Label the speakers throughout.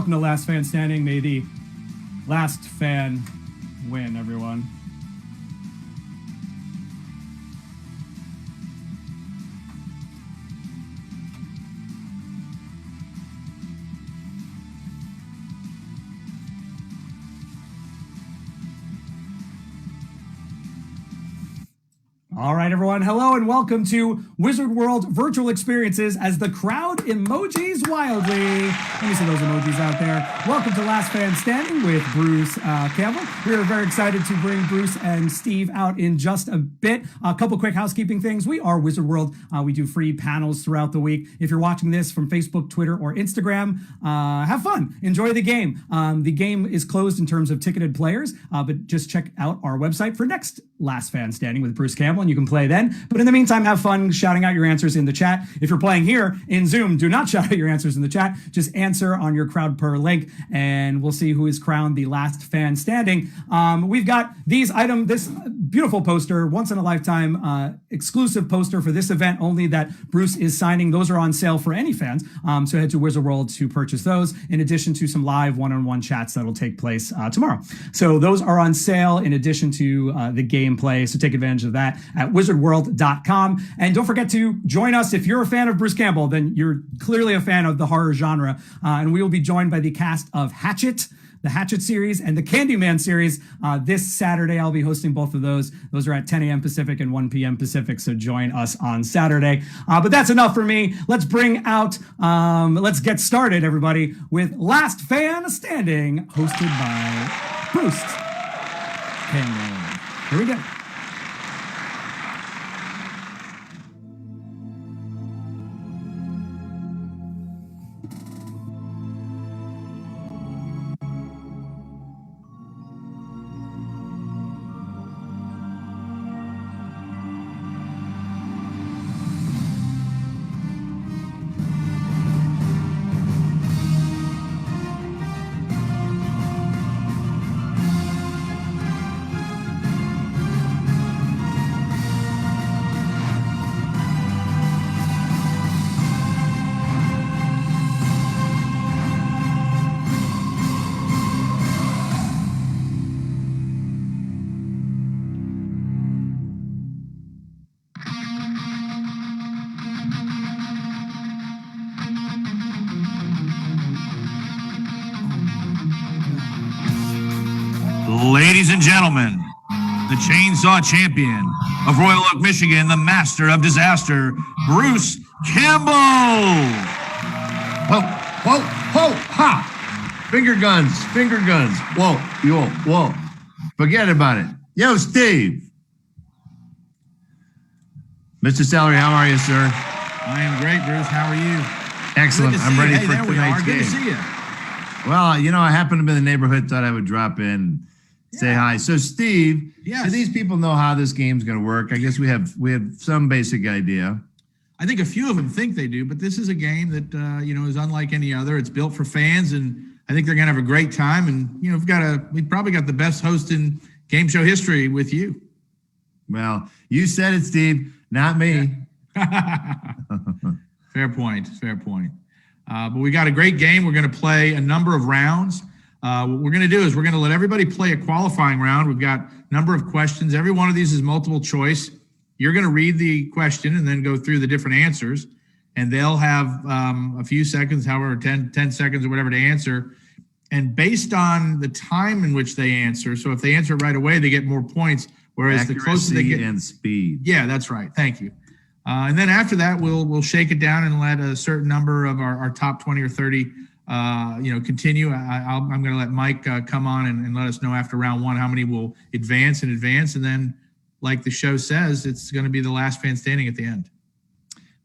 Speaker 1: Welcome to Last Fan Standing. May the last fan win, everyone. All right, everyone. Hello and welcome to Wizard World Virtual Experiences as the crowd emojis wildly. Let me see those emojis out there. Welcome to Last Fan Standing with Bruce Campbell. We're very excited to bring Bruce and Steve out in just a bit. A couple quick housekeeping things. We are Wizard World. We do free panels throughout the week. If you're watching this from Facebook, Twitter, or Instagram, have fun. Enjoy the game. The game is closed in terms of ticketed players, but just check out our website for next Last Fan Standing with Bruce Campbell, and you can play then. But in the meantime, have fun shouting out your answers in the chat. If you're playing here in Zoom, do not shout out your answers in the chat. Just answer on your crowd per link, and we'll see who is crowned the last fan standing. We've got this beautiful poster, once in a lifetime exclusive poster for this event only that Bruce is signing. Those are on sale for any fans. So head to Wizard World to purchase those, in addition to some live one-on-one chats that'll take place tomorrow. So those are on sale in addition to the gameplay. So take advantage of that at wizardworld.com. And don't forget to join us. If you're a fan of Bruce Campbell, then you're clearly a fan of the horror genre. And we will be joined by the cast of Hatchet, the Hatchet series, and the Candyman series. This Saturday, I'll be hosting both of those. Those are at 10 a.m. Pacific and 1 p.m. Pacific, so join us on Saturday. But that's enough for me. Let's let's get started, everybody, with Last Fan Standing, hosted by Bruce Campbell. Here we go.
Speaker 2: Ladies and gentlemen, the Chainsaw Champion of Royal Oak, Michigan, the Master of Disaster, Bruce Campbell.
Speaker 3: Whoa, whoa, whoa, ha! Finger guns. Whoa. Forget about it. Yo, Steve. Mr. Celery, how are you, sir?
Speaker 2: I am great, Bruce. How are you?
Speaker 3: Excellent. I'm ready for tonight's game.
Speaker 2: Good to see you.
Speaker 3: Well, I happened to be in the neighborhood, thought I would drop in, say hi. So, Steve,
Speaker 2: yes.
Speaker 3: Do these people know how this game's going to work? I guess we have some basic idea.
Speaker 2: I think a few of them think they do, but this is a game that is unlike any other. It's built for fans, and I think they're going to have a great time. And we've probably got the best host in game show history with you.
Speaker 3: Well, you said it, Steve, not me.
Speaker 2: Yeah. Fair point. But we got a great game. We're going to play a number of rounds. What we're going to do is we're going to let everybody play a qualifying round. We've got a number of questions. Every one of these is multiple choice. You're going to read the question and then go through the different answers. And they'll have a few seconds, however, 10 seconds or whatever to answer. And based on the time in which they answer, so if they answer right away, they get more points. Whereas
Speaker 3: Accuracy
Speaker 2: the closer they get,
Speaker 3: and speed.
Speaker 2: Yeah, that's right. Thank you. And then after that, we'll shake it down and let a certain number of our top 20 or 30, continue. I'm going to let Mike come on and let us know after round one how many will advance. And then, like the show says, it's going to be the last fan standing at the end.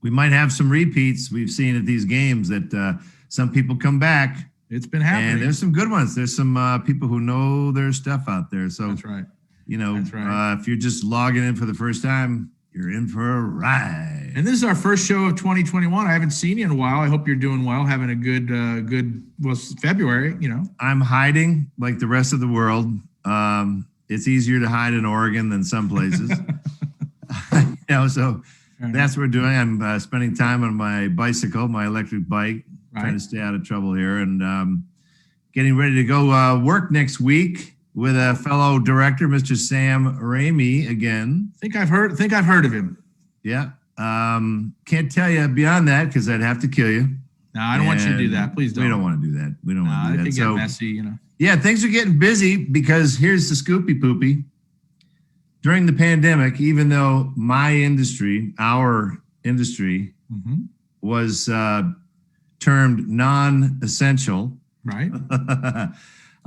Speaker 3: We might have some repeats. We've seen at these games that some people come back.
Speaker 2: It's been happening.
Speaker 3: And there's some good ones. There's some people who know their stuff out there. So
Speaker 2: that's right.
Speaker 3: That's right. If you're just logging in for the first time, you're in for a ride.
Speaker 2: And this is our first show of 2021. I haven't seen you in a while. I hope you're doing well, having a good February,
Speaker 3: I'm hiding like the rest of the world. It's easier to hide in Oregon than some places. So that's what we're doing. I'm spending time on my bicycle, my electric bike, trying to stay out of trouble here. And getting ready to go work next week with a fellow director, Mr. Sam Raimi again.
Speaker 2: Think I've heard of him.
Speaker 3: Yeah. Can't tell you beyond that because I'd have to kill you.
Speaker 2: No, I don't want you to do that. Please don't.
Speaker 3: We don't want to do that. We don't want to do that.
Speaker 2: It could get messy, you know.
Speaker 3: Yeah, things are getting busy because here's the scoopy poopy. During the pandemic, even though our industry, was termed non-essential.
Speaker 2: Right.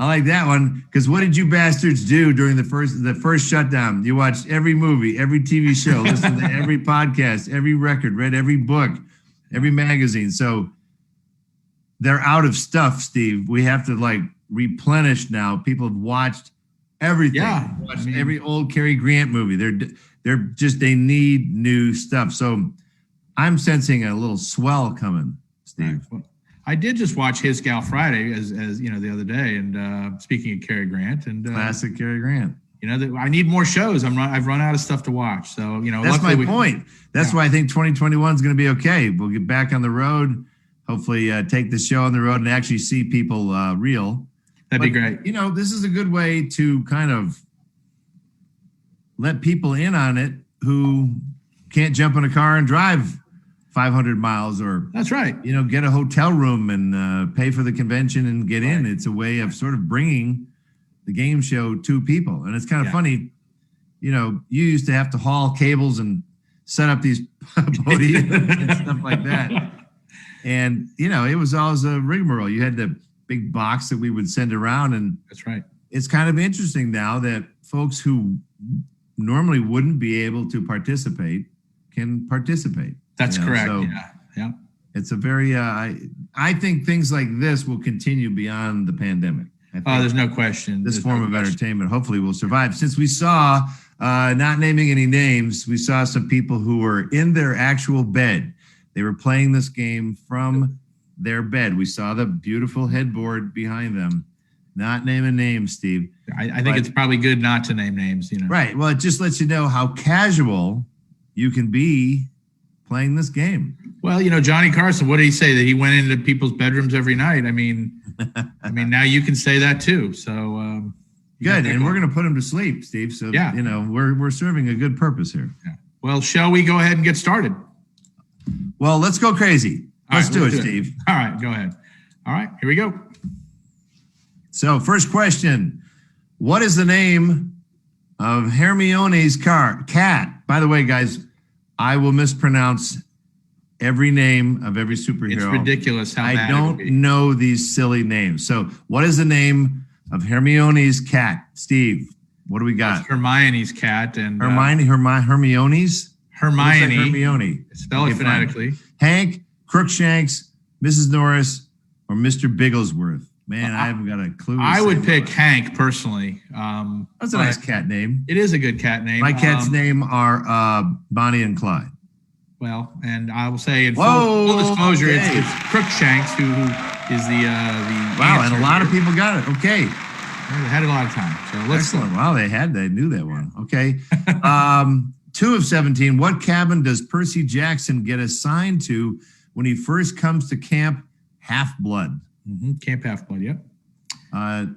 Speaker 3: I like that one because what did you bastards do during the first shutdown? You watched every movie, every TV show, listened to every podcast, every record, read every book, every magazine. So they're out of stuff, Steve. We have to replenish now. People have watched everything.
Speaker 2: Yeah,
Speaker 3: every old Cary Grant movie. They need new stuff. So I'm sensing a little swell coming, Steve.
Speaker 2: Right. Well, I did just watch His Gal Friday as you know the other day, and speaking of Cary Grant and
Speaker 3: classic Cary Grant.
Speaker 2: You know, I need more shows. I've run out of stuff to watch. So you know,
Speaker 3: that's my point. That's why I think 2021 is going to be okay. We'll get back on the road. Hopefully, take the show on the road and actually see people real.
Speaker 2: That'd be great.
Speaker 3: You know, this is a good way to kind of let people in on it who can't jump in a car and drive 500 miles or
Speaker 2: that's right.
Speaker 3: You know, get a hotel room and pay for the convention and get in. It's a way of sort of bringing the game show to people. And it's kind of funny. You know, you used to have to haul cables and set up these podiums and stuff like that. And, you know, it was always a rigmarole. You had the big box that we would send around. And
Speaker 2: that's right.
Speaker 3: It's kind of interesting now that folks who normally wouldn't be able to participate can participate.
Speaker 2: That's correct.
Speaker 3: So
Speaker 2: yeah.
Speaker 3: It's a very, I think things like this will continue beyond the pandemic.
Speaker 2: There's no question.
Speaker 3: This form of entertainment hopefully will survive. Since we saw, not naming any names, we saw some people who were in their actual bed. They were playing this game from their bed. We saw the beautiful headboard behind them. Not naming names, Steve.
Speaker 2: I think it's probably good not to name names, you know.
Speaker 3: Right. Well, it just lets you know how casual you can be playing this game.
Speaker 2: Well, you know, Johnny Carson, what did he say? That he went into people's bedrooms every night. I mean, now you can say that too. So
Speaker 3: good. And we're going to put him to sleep, Steve. So, you know, we're serving a good purpose here.
Speaker 2: Yeah. Well, shall we go ahead and get started?
Speaker 3: Well, let's go crazy. Let's do it, Steve.
Speaker 2: All right, go ahead. All right, here we go.
Speaker 3: So, first question. What is the name of Hermione's cat? By the way, guys, I will mispronounce every name of every superhero.
Speaker 2: It's ridiculous how bad
Speaker 3: I don't know these silly names. So, what is the name of Hermione's cat? Steve, what do we got?
Speaker 2: It's Hermione's cat. And
Speaker 3: Hermione's?
Speaker 2: Hermione. Spell it phonetically.
Speaker 3: Hank, Crookshanks, Mrs. Norris, or Mr. Bigglesworth? Man, I haven't got a clue.
Speaker 2: I would pick Hank personally.
Speaker 3: That's a nice cat name.
Speaker 2: It is a good cat name.
Speaker 3: My cat's name are Bonnie and Clyde.
Speaker 2: Well, and I will say in full disclosure, it's Crookshanks who is the
Speaker 3: wow, and a lot of people got it. Okay.
Speaker 2: They had a lot of time. So
Speaker 3: excellent. Wow, they knew that one. Okay. 2 of 17. What cabin does Percy Jackson get assigned to when he first comes to Camp Half-Blood?
Speaker 2: Camp Half-Blood, yep.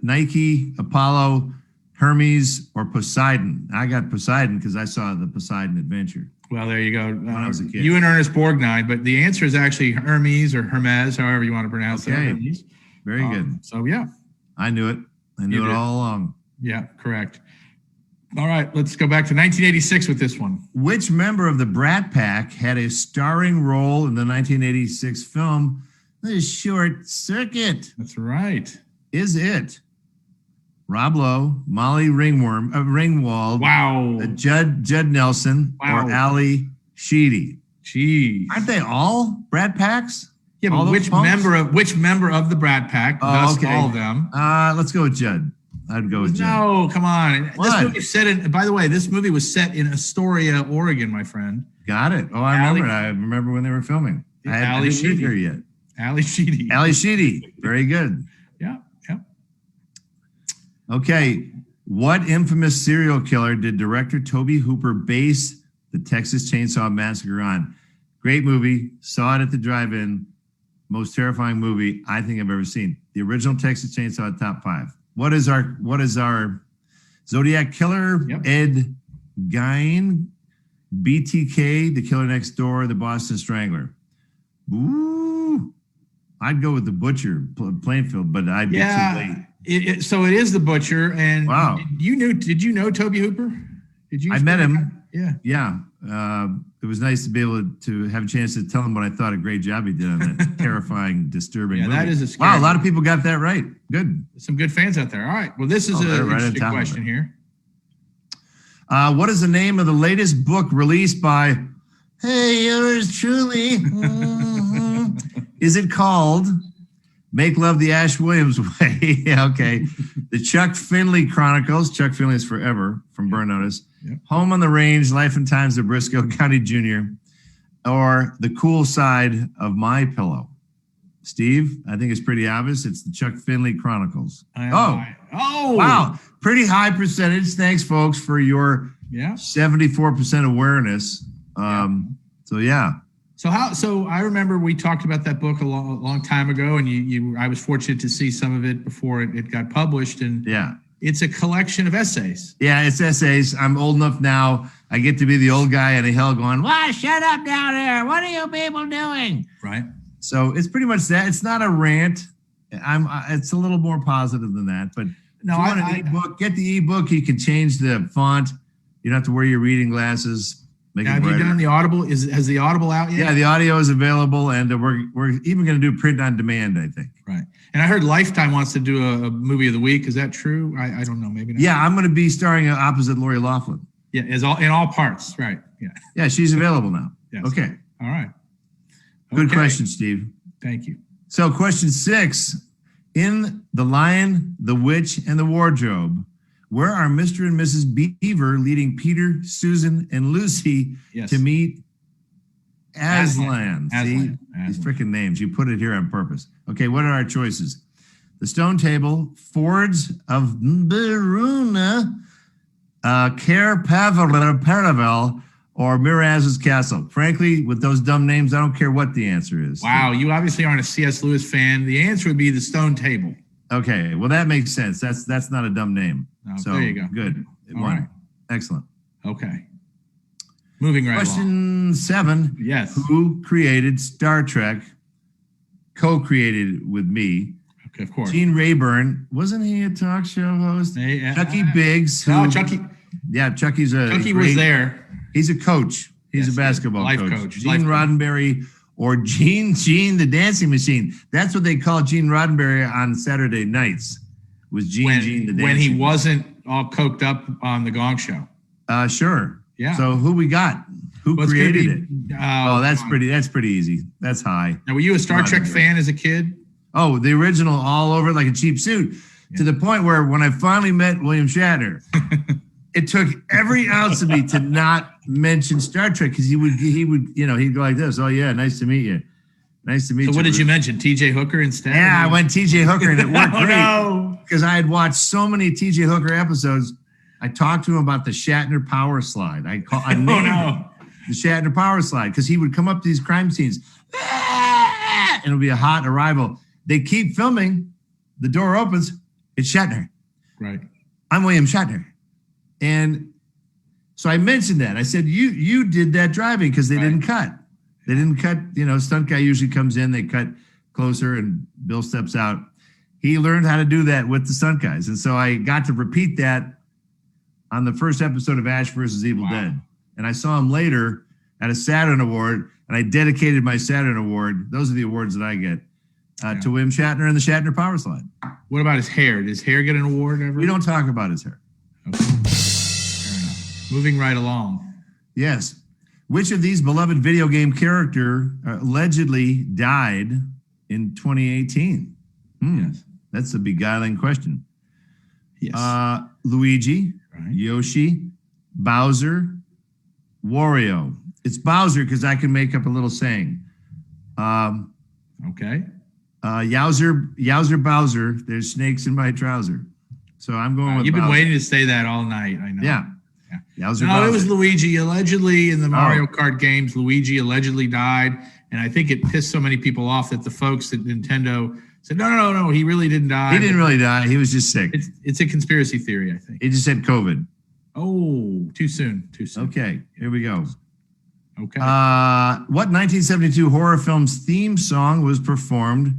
Speaker 3: Nike, Apollo, Hermes, or Poseidon? I got Poseidon because I saw the Poseidon Adventure.
Speaker 2: Well, there you go.
Speaker 3: When I was a kid.
Speaker 2: You and Ernest Borgnine, but the answer is actually Hermes or Hermes, however you want to pronounce it.
Speaker 3: Hermes. Very good.
Speaker 2: So, yeah.
Speaker 3: I knew it. I knew it all along.
Speaker 2: Yeah, correct. All right, let's go back to 1986 with this one.
Speaker 3: Which member of the Brat Pack had a starring role in the 1986 film The Short Circuit?
Speaker 2: That's right.
Speaker 3: Is it Rob Lowe, Molly Ringwald, Judd Nelson, or Ali Sheedy?
Speaker 2: Jeez.
Speaker 3: Aren't they all Brat Packs?
Speaker 2: Yeah, but which member of the Brat Pack? All of them.
Speaker 3: Let's go with Judd. I'd go with Judd.
Speaker 2: No, come on. This movie set in. By the way, this movie was set in Astoria, Oregon, my friend.
Speaker 3: Got it. Oh, I remember. I remember when they were filming. I didn't live here yet.
Speaker 2: Ali Sheedy.
Speaker 3: Ali Sheedy. Very good.
Speaker 2: Yeah.
Speaker 3: Okay. What infamous serial killer did director Toby Hooper base the Texas Chainsaw Massacre on? Great movie. Saw it at the drive-in. most terrifying movie I think I've ever seen. The original Texas Chainsaw top 5. What is our Zodiac Killer?
Speaker 2: Yep.
Speaker 3: Ed Gein, BTK, The Killer Next Door, The Boston Strangler. Ooh, I'd go with The Butcher, Plainfield, but I'd be too late.
Speaker 2: So it is The Butcher, and
Speaker 3: wow.
Speaker 2: Did you know Toby Hooper? Did you?
Speaker 3: I met him.
Speaker 2: Yeah.
Speaker 3: It was nice to be able to have a chance to tell him what I thought a great job he did on that terrifying, disturbing movie.
Speaker 2: That is a scary
Speaker 3: wow. A lot of people got that right. Good.
Speaker 2: Some good fans out there. All right. Well, this is an interesting question here.
Speaker 3: What is the name of the latest book released by Hey, yours truly? Is it called Make Love the Ash Williams Way? Yeah, okay. The Chuck Finley Chronicles. Chuck Finley is forever from Burn Notice.
Speaker 2: Yep.
Speaker 3: Home on the Range, Life and Times of Briscoe County Jr., or The Cool Side of My Pillow. Steve, I think it's pretty obvious. It's the Chuck Finley Chronicles.
Speaker 2: Oh,
Speaker 3: wow. Pretty high percentage. Thanks, folks, for your 74% awareness. So, yeah.
Speaker 2: So I remember we talked about that book a long time ago, and I was fortunate to see some of it before it got published. And it's a collection of essays.
Speaker 3: Yeah, it's essays. I'm old enough now. I get to be the old guy in a hill going, "Why, shut up down there. What are you people doing?"
Speaker 2: Right.
Speaker 3: So it's pretty much that. It's not a rant. It's a little more positive than that. But
Speaker 2: no,
Speaker 3: if you want an ebook, get the ebook. You can change the font. You don't have to wear your reading glasses.
Speaker 2: Have you done the Audible? Has the Audible out yet?
Speaker 3: Yeah, the audio is available, and we're even going to do print on demand, I think.
Speaker 2: Right. And I heard Lifetime wants to do a movie of the week. Is that true? I don't know. Maybe not.
Speaker 3: Yeah, I'm going to be starring opposite Lori Loughlin.
Speaker 2: Yeah, in all parts. Right. Yeah.
Speaker 3: Yeah, she's available now.
Speaker 2: Yes.
Speaker 3: Okay.
Speaker 2: All right.
Speaker 3: Good question, Steve.
Speaker 2: Thank you.
Speaker 3: So question 6, in The Lion, the Witch, and the Wardrobe, where are Mr. and Mrs. Beaver leading Peter, Susan, and Lucy to meet Aslan? See, these freaking names. You put it here on purpose. Okay, what are our choices? The Stone Table, Fords of Beruna, Cair Paravel, or Miraz's Castle. Frankly, with those dumb names, I don't care what the answer is.
Speaker 2: Wow, you obviously aren't a C.S. Lewis fan. The answer would be The Stone Table.
Speaker 3: Okay, well, that makes sense. That's not a dumb name. So
Speaker 2: there you go.
Speaker 3: Good.
Speaker 2: All right.
Speaker 3: Excellent.
Speaker 2: Okay. Moving right
Speaker 3: Question 7.
Speaker 2: Yes.
Speaker 3: Who created Star Trek? Co-created with me.
Speaker 2: Okay, of course.
Speaker 3: Gene Rayburn. Wasn't he a talk show host? Chucky Biggs.
Speaker 2: Chucky.
Speaker 3: Yeah, Chucky
Speaker 2: was there.
Speaker 3: He's a coach. He's a basketball coach. Gene Roddenberry or Gene the Dancing Machine. That's what they call Gene Roddenberry on Saturday nights. Was Gene the Dancing Machine.
Speaker 2: When he wasn't all coked up on the Gong Show.
Speaker 3: Sure.
Speaker 2: Yeah.
Speaker 3: So who we got? Who created it? That's pretty easy. That's high.
Speaker 2: Now, were you a Star Trek fan as a kid?
Speaker 3: Oh, the original, all over like a cheap suit, to the point where when I finally met William Shatner, it took every ounce of me to not mention Star Trek, because he would he'd go like this. Oh yeah, nice to meet you. Nice to meet you.
Speaker 2: So what did you mention? TJ Hooker instead?
Speaker 3: Yeah, I went TJ Hooker, and it worked
Speaker 2: great
Speaker 3: because I had watched so many TJ Hooker episodes. I talked to him about the Shatner power slide. I named it the Shatner power slide, because he would come up to these crime scenes, and it'll be a hot arrival. They keep filming. The door opens. It's Shatner.
Speaker 2: Right.
Speaker 3: I'm William Shatner. And so I mentioned that. I said, you did that driving, because they didn't cut. They didn't cut, stunt guy usually comes in, they cut closer, and Bill steps out. He learned how to do that with the stunt guys. And so I got to repeat that on the first episode of Ash versus Evil Dead. And I saw him later at a Saturn Award, and I dedicated my Saturn Award. Those are the awards that I get to William Shatner and the Shatner Power Slide.
Speaker 2: What about his hair? Did his hair get an award ever?
Speaker 3: We don't talk about his hair.
Speaker 2: Okay. Fair enough. Moving right along.
Speaker 3: Yes. Which of these beloved video game character allegedly died in 2018?
Speaker 2: Yes.
Speaker 3: That's a beguiling question.
Speaker 2: Yes.
Speaker 3: Luigi, Yoshi, Bowser, Wario. It's Bowser because I can make up a little saying.
Speaker 2: Okay.
Speaker 3: Yowzer Bowser, there's snakes in my trouser. So I'm going with
Speaker 2: You've been
Speaker 3: Bowser.
Speaker 2: waiting to say that all night, I know.
Speaker 3: Yeah. Yowzer
Speaker 2: No,
Speaker 3: Bowser.
Speaker 2: it was Luigi. Allegedly, in the Mario Kart games, Luigi allegedly died, And I think it pissed so many people off that the folks at Nintendo said, no, he really didn't die.
Speaker 3: He didn't really die. He was just sick.
Speaker 2: It's a conspiracy theory, I think.
Speaker 3: He just had COVID.
Speaker 2: Oh, too soon.
Speaker 3: Okay, here we go.
Speaker 2: Okay.
Speaker 3: What 1972 horror film's theme song was performed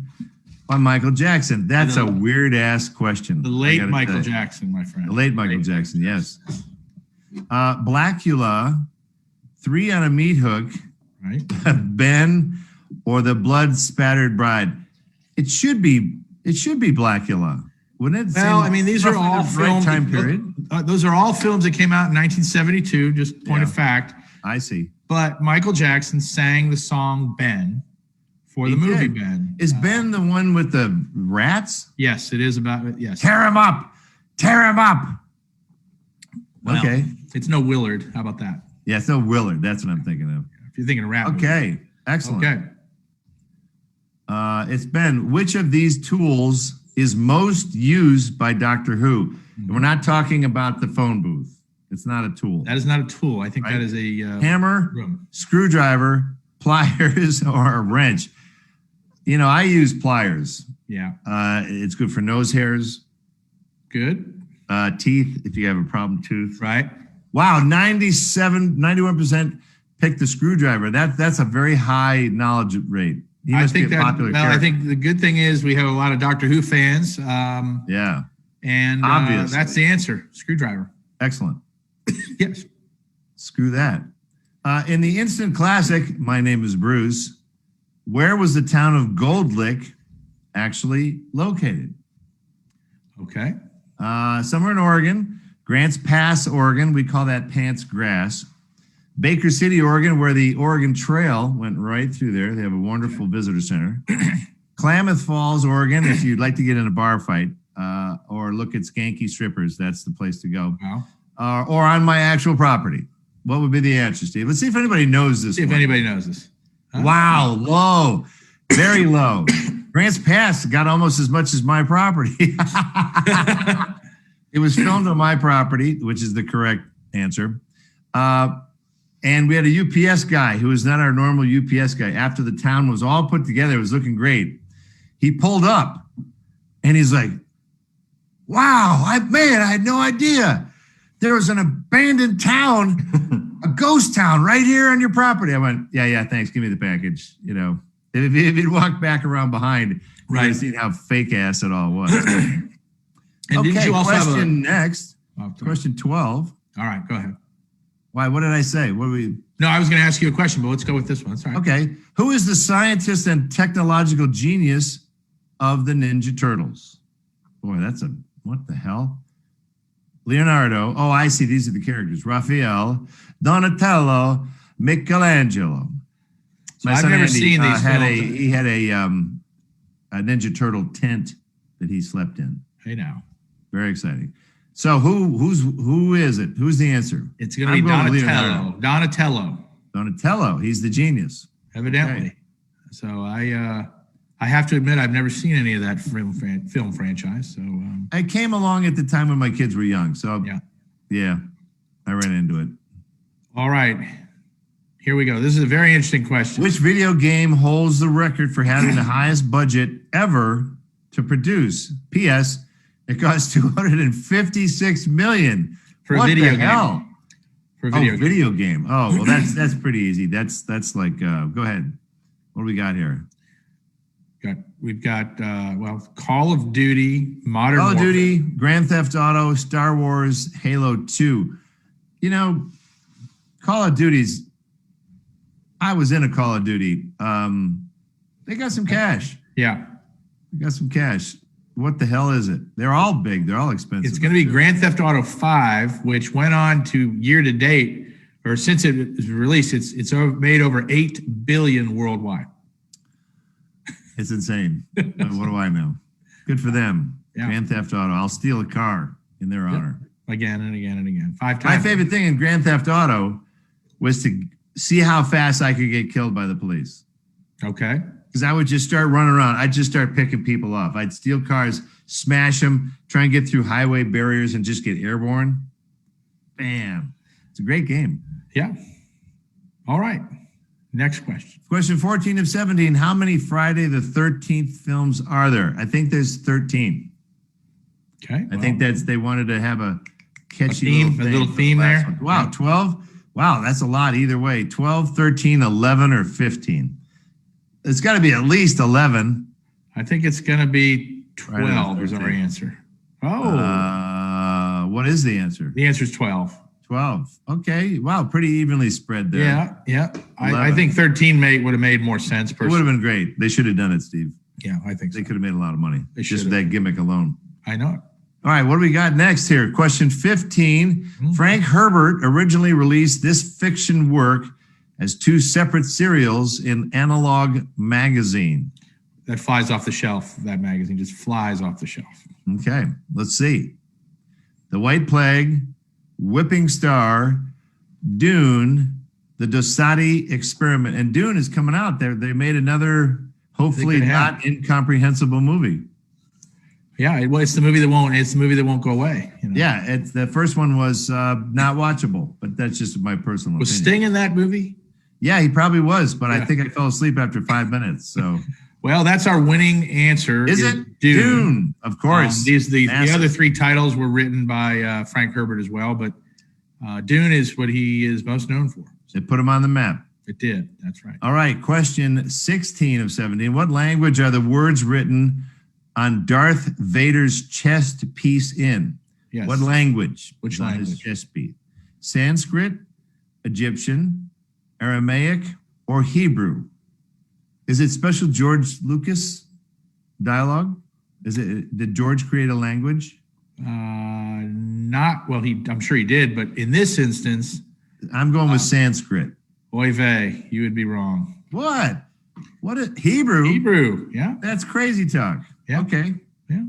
Speaker 3: by Michael Jackson? That's a weird-ass question.
Speaker 2: The late Michael Jackson, my friend.
Speaker 3: The late Michael Jackson, yes. Blackula, 3 on a Meat Hook,
Speaker 2: right?
Speaker 3: Ben, or The Blood-Spattered Bride. It should be Blackula, wouldn't it?
Speaker 2: Well, I mean, these are all films.
Speaker 3: Time period.
Speaker 2: Those are all films that came out in 1972. Just point of fact.
Speaker 3: I see.
Speaker 2: But Michael Jackson sang the song "Ben" for the movie Ben.
Speaker 3: Is Ben the one with the rats?
Speaker 2: Yes, it is about. Yes.
Speaker 3: Tear him up. Tear him up.
Speaker 2: Well,
Speaker 3: okay.
Speaker 2: It's no Willard. How about that?
Speaker 3: Yeah, it's no Willard. That's what I'm thinking of.
Speaker 2: If you're thinking of rap.
Speaker 3: Okay.
Speaker 2: Movie.
Speaker 3: Excellent.
Speaker 2: Okay.
Speaker 3: It's Ben. Which of these tools is most used by Doctor Who? And we're not talking about the phone booth. It's not a tool.
Speaker 2: That is not a tool. I think that is a
Speaker 3: hammer, screwdriver, pliers, or a wrench. You know, I use pliers.
Speaker 2: Yeah.
Speaker 3: It's good for nose hairs.
Speaker 2: Good.
Speaker 3: Teeth, if you have a problem tooth.
Speaker 2: Right.
Speaker 3: Wow, 91% picked the screwdriver. That's a very high knowledge rate.
Speaker 2: I think the good thing is we have a lot of Doctor Who fans.
Speaker 3: Yeah.
Speaker 2: And
Speaker 3: obviously,
Speaker 2: that's the answer. Screwdriver.
Speaker 3: Excellent.
Speaker 2: Yes.
Speaker 3: Screw that. In the instant classic, My Name is Bruce, where was the town of Gold Lick actually located?
Speaker 2: Okay.
Speaker 3: Somewhere in Oregon. Grants Pass, Oregon. We call that Pants Grass. Baker City, Oregon, where the Oregon Trail went right through there. They have a wonderful visitor center. Klamath Falls, Oregon, if you'd like to get in a bar fight or look at skanky strippers, that's the place to go.
Speaker 2: Wow.
Speaker 3: Or on my actual property. What would be the answer, Steve? Let's see if anybody knows this.
Speaker 2: See if anybody knows this.
Speaker 3: Huh? Wow, low. Very low. Grants Pass got almost as much as my property. It was filmed on my property, which is the correct answer. And we had a UPS guy who was not our normal UPS guy. After the town was all put together, it was looking great. He pulled up and he's like, wow, I had no idea. There was an abandoned town, a ghost town right here on your property. I went, yeah, thanks. Give me the package. You know, if he'd walked back around behind, right, you'd seen how fake ass it all was.
Speaker 2: And
Speaker 3: okay,
Speaker 2: didn't you also
Speaker 3: question next. Question 12.
Speaker 2: All right, go ahead.
Speaker 3: Why? What did I say? What do we?
Speaker 2: No, I was going to ask you a question, but let's go with this one. That's all right.
Speaker 3: Okay. Who is the scientist and technological genius of the Ninja Turtles? Boy, what the hell? Leonardo. Oh, I see. These are the characters. Raphael, Donatello, Michelangelo.
Speaker 2: So I've never seen these films.
Speaker 3: He had a Ninja Turtle tent that he slept in.
Speaker 2: Hey now.
Speaker 3: Very exciting. So who is it? Who's the answer?
Speaker 2: It's going to be Donatello.
Speaker 3: Donatello. He's the genius.
Speaker 2: Evidently. Okay. So I have to admit I've never seen any of that film franchise. So
Speaker 3: I came along at the time when my kids were young. So yeah, I ran into it.
Speaker 2: All right. Here we go. This is a very interesting question.
Speaker 3: Which video game holds the record for having the highest budget ever to produce? P.S. It cost $256 million
Speaker 2: for a video game.
Speaker 3: For a video game. Oh, well, that's pretty easy. That's like go ahead. What do we got here?
Speaker 2: We've got Call of Duty, Modern Warfare.
Speaker 3: Call of Duty, Grand Theft Auto, Star Wars, Halo 2. You know, Call of Duty's. I was in a Call of Duty. They got some cash.
Speaker 2: Yeah,
Speaker 3: they got some cash. What the hell is it? They're all big. They're all expensive.
Speaker 2: It's going to be Grand Theft Auto 5, which went on to year to date, or since it was released, it's made over $8 billion worldwide.
Speaker 3: It's insane. What do I know? Good for them. Yeah. Grand Theft Auto. I'll steal a car in their honor.
Speaker 2: Again and again and again. 5 times.
Speaker 3: My favorite thing in Grand Theft Auto was to see how fast I could get killed by the police.
Speaker 2: Okay.
Speaker 3: Because I would just start running around. I'd just start picking people off. I'd steal cars, smash them, try and get through highway barriers and just get airborne. Bam. It's a great game.
Speaker 2: Yeah. All right. Next question.
Speaker 3: Question 14 of 17. How many Friday the 13th films are there? I think there's 13.
Speaker 2: Okay.
Speaker 3: I think they wanted to have a catchy
Speaker 2: theme, a little theme there.
Speaker 3: One. Wow, 12. Wow, that's a lot either way. 12, 13, 11, or 15. It's got to be at least 11.
Speaker 2: I think it's going to be 12 is our answer. Oh.
Speaker 3: What is the answer?
Speaker 2: The answer is 12.
Speaker 3: 12. Okay. Wow, pretty evenly spread there.
Speaker 2: Yeah. I think 13 would have made more sense. Personally.
Speaker 3: It would have been great. They should have done it, Steve.
Speaker 2: Yeah, I think
Speaker 3: they could have made a lot of money. Just
Speaker 2: have.
Speaker 3: that gimmick alone.
Speaker 2: I know it.
Speaker 3: All right, what do we got next here? Question 15. Frank Herbert originally released this fiction work as 2 separate serials in Analog magazine.
Speaker 2: That flies off the shelf. That magazine just flies off the shelf.
Speaker 3: Okay, let's see. The White Plague, Whipping Star, Dune, The Dosati Experiment. And Dune is coming out. They made another, hopefully not incomprehensible movie.
Speaker 2: Yeah, well, it's the movie that won't go away. You know?
Speaker 3: Yeah, it's the first one was not watchable, but that's just my personal opinion.
Speaker 2: Was Sting in that movie?
Speaker 3: Yeah, he probably was, but I think I fell asleep after 5 minutes. So,
Speaker 2: well, that's our winning answer.
Speaker 3: Is it Dune? Of course.
Speaker 2: The other 3 titles were written by Frank Herbert as well, but Dune is what he is most known for.
Speaker 3: It put him on the map.
Speaker 2: It did. That's right.
Speaker 3: All right, question 16 of 17. What language are the words written on Darth Vader's chest piece in?
Speaker 2: Yes.
Speaker 3: What language?
Speaker 2: Which
Speaker 3: on
Speaker 2: language?
Speaker 3: His chest piece? Sanskrit, Egyptian, Aramaic, or Hebrew? Is it special George Lucas dialogue? Did George create a language?
Speaker 2: Not well. I'm sure he did, but in this instance,
Speaker 3: I'm going with Sanskrit.
Speaker 2: Oy vey, you would be wrong.
Speaker 3: What? Hebrew?
Speaker 2: Hebrew, yeah.
Speaker 3: That's crazy talk.
Speaker 2: Yeah.
Speaker 3: Okay.
Speaker 2: Yeah.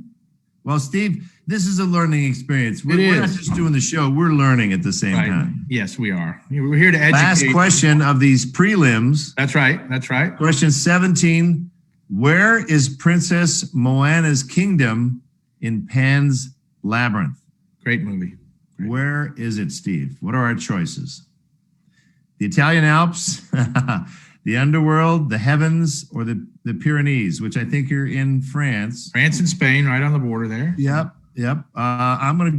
Speaker 3: Well, Steve, this is a learning experience. We're not just doing the show, we're learning at the same time.
Speaker 2: Yes, we are. We're here to educate.
Speaker 3: Last question of these prelims.
Speaker 2: That's right.
Speaker 3: Question 17. Where is Princess Moana's kingdom in Pan's Labyrinth?
Speaker 2: Great movie.
Speaker 3: Where is it, Steve? What are our choices? The Italian Alps, the underworld, the heavens, or the Pyrenees, which I think you're in France.
Speaker 2: France and Spain, right on the border there.
Speaker 3: Yep. I'm going to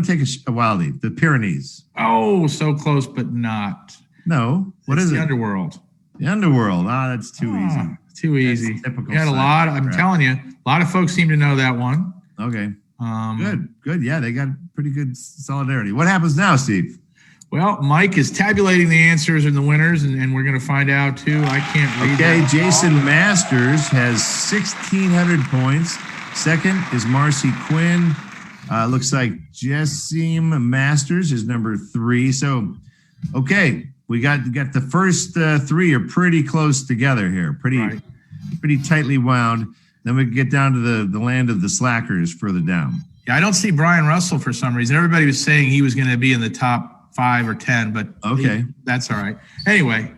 Speaker 3: take a wildie. The Pyrenees.
Speaker 2: Oh, so close, but not.
Speaker 3: No. What is it?
Speaker 2: The underworld.
Speaker 3: The underworld. That's too easy.
Speaker 2: Too easy.
Speaker 3: That's typical.
Speaker 2: We had a lot. I'm telling you, a lot of folks seem to know that one.
Speaker 3: Okay. Good. Yeah, they got pretty good solidarity. What happens now, Steve?
Speaker 2: Well, Mike is tabulating the answers and the winners, and we're going to find out, too. I can't read
Speaker 3: Okay,
Speaker 2: that.
Speaker 3: Jason Masters has 1,600 points. Second is Marcy Quinn. Looks like Jessim Masters is number 3. So, okay, we got the first 3 are pretty close together here. Pretty tightly wound. Then we get down to the land of the slackers further down.
Speaker 2: Yeah, I don't see Brian Russell for some reason. Everybody was saying he was going to be in the top 5 or 10, but
Speaker 3: okay,
Speaker 2: that's all right. Anyway,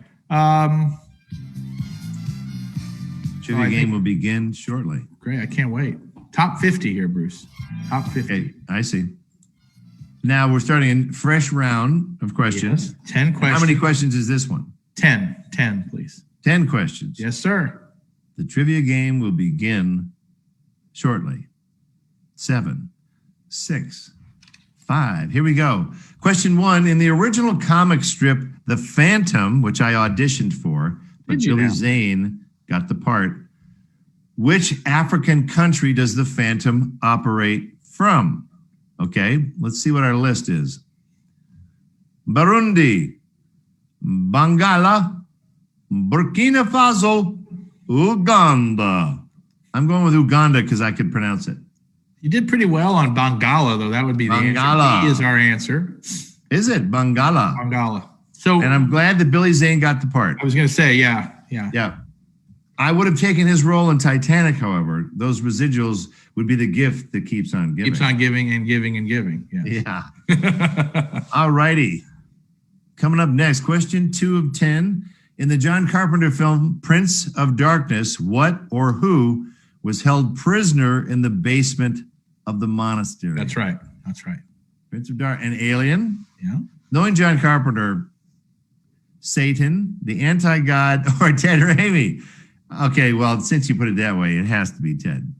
Speaker 3: trivia game will begin shortly.
Speaker 2: Great, I can't wait. Top 50 here, Bruce. Top 50.
Speaker 3: Okay, I see. Now we're starting a fresh round of questions.
Speaker 2: Yes, 10 questions.
Speaker 3: How many questions is this one?
Speaker 2: 10, please.
Speaker 3: 10 questions.
Speaker 2: Yes, sir.
Speaker 3: The trivia game will begin shortly. 7, 6, 5. Here we go. Question 1. In the original comic strip, The Phantom, which I auditioned for, but Billy Zane got the part. Which African country does the Phantom operate from? Okay, let's see what our list is. Burundi, Bangala, Burkina Faso, Uganda. I'm going with Uganda because I could pronounce it.
Speaker 2: You did pretty well on Bangala, though. That would be the
Speaker 3: Bangala.
Speaker 2: answer. B is our answer.
Speaker 3: Is it Bangala?
Speaker 2: Bangala. So,
Speaker 3: and I'm glad that Billy Zane got the part.
Speaker 2: I was going to say, yeah.
Speaker 3: I would have taken his role in Titanic, however. Those residuals would be the gift that keeps on giving.
Speaker 2: Keeps on giving and giving and giving. Yes.
Speaker 3: Yeah. All righty. Coming up next, question 2 of 10. In the John Carpenter film Prince of Darkness, what or who was held prisoner in the basement of the monastery?
Speaker 2: That's right.
Speaker 3: Prince of Dark, an alien.
Speaker 2: Yeah.
Speaker 3: Knowing John Carpenter, Satan, the anti-God, or Ted Raimi? Okay, well, since you put it that way, it has to be Ted.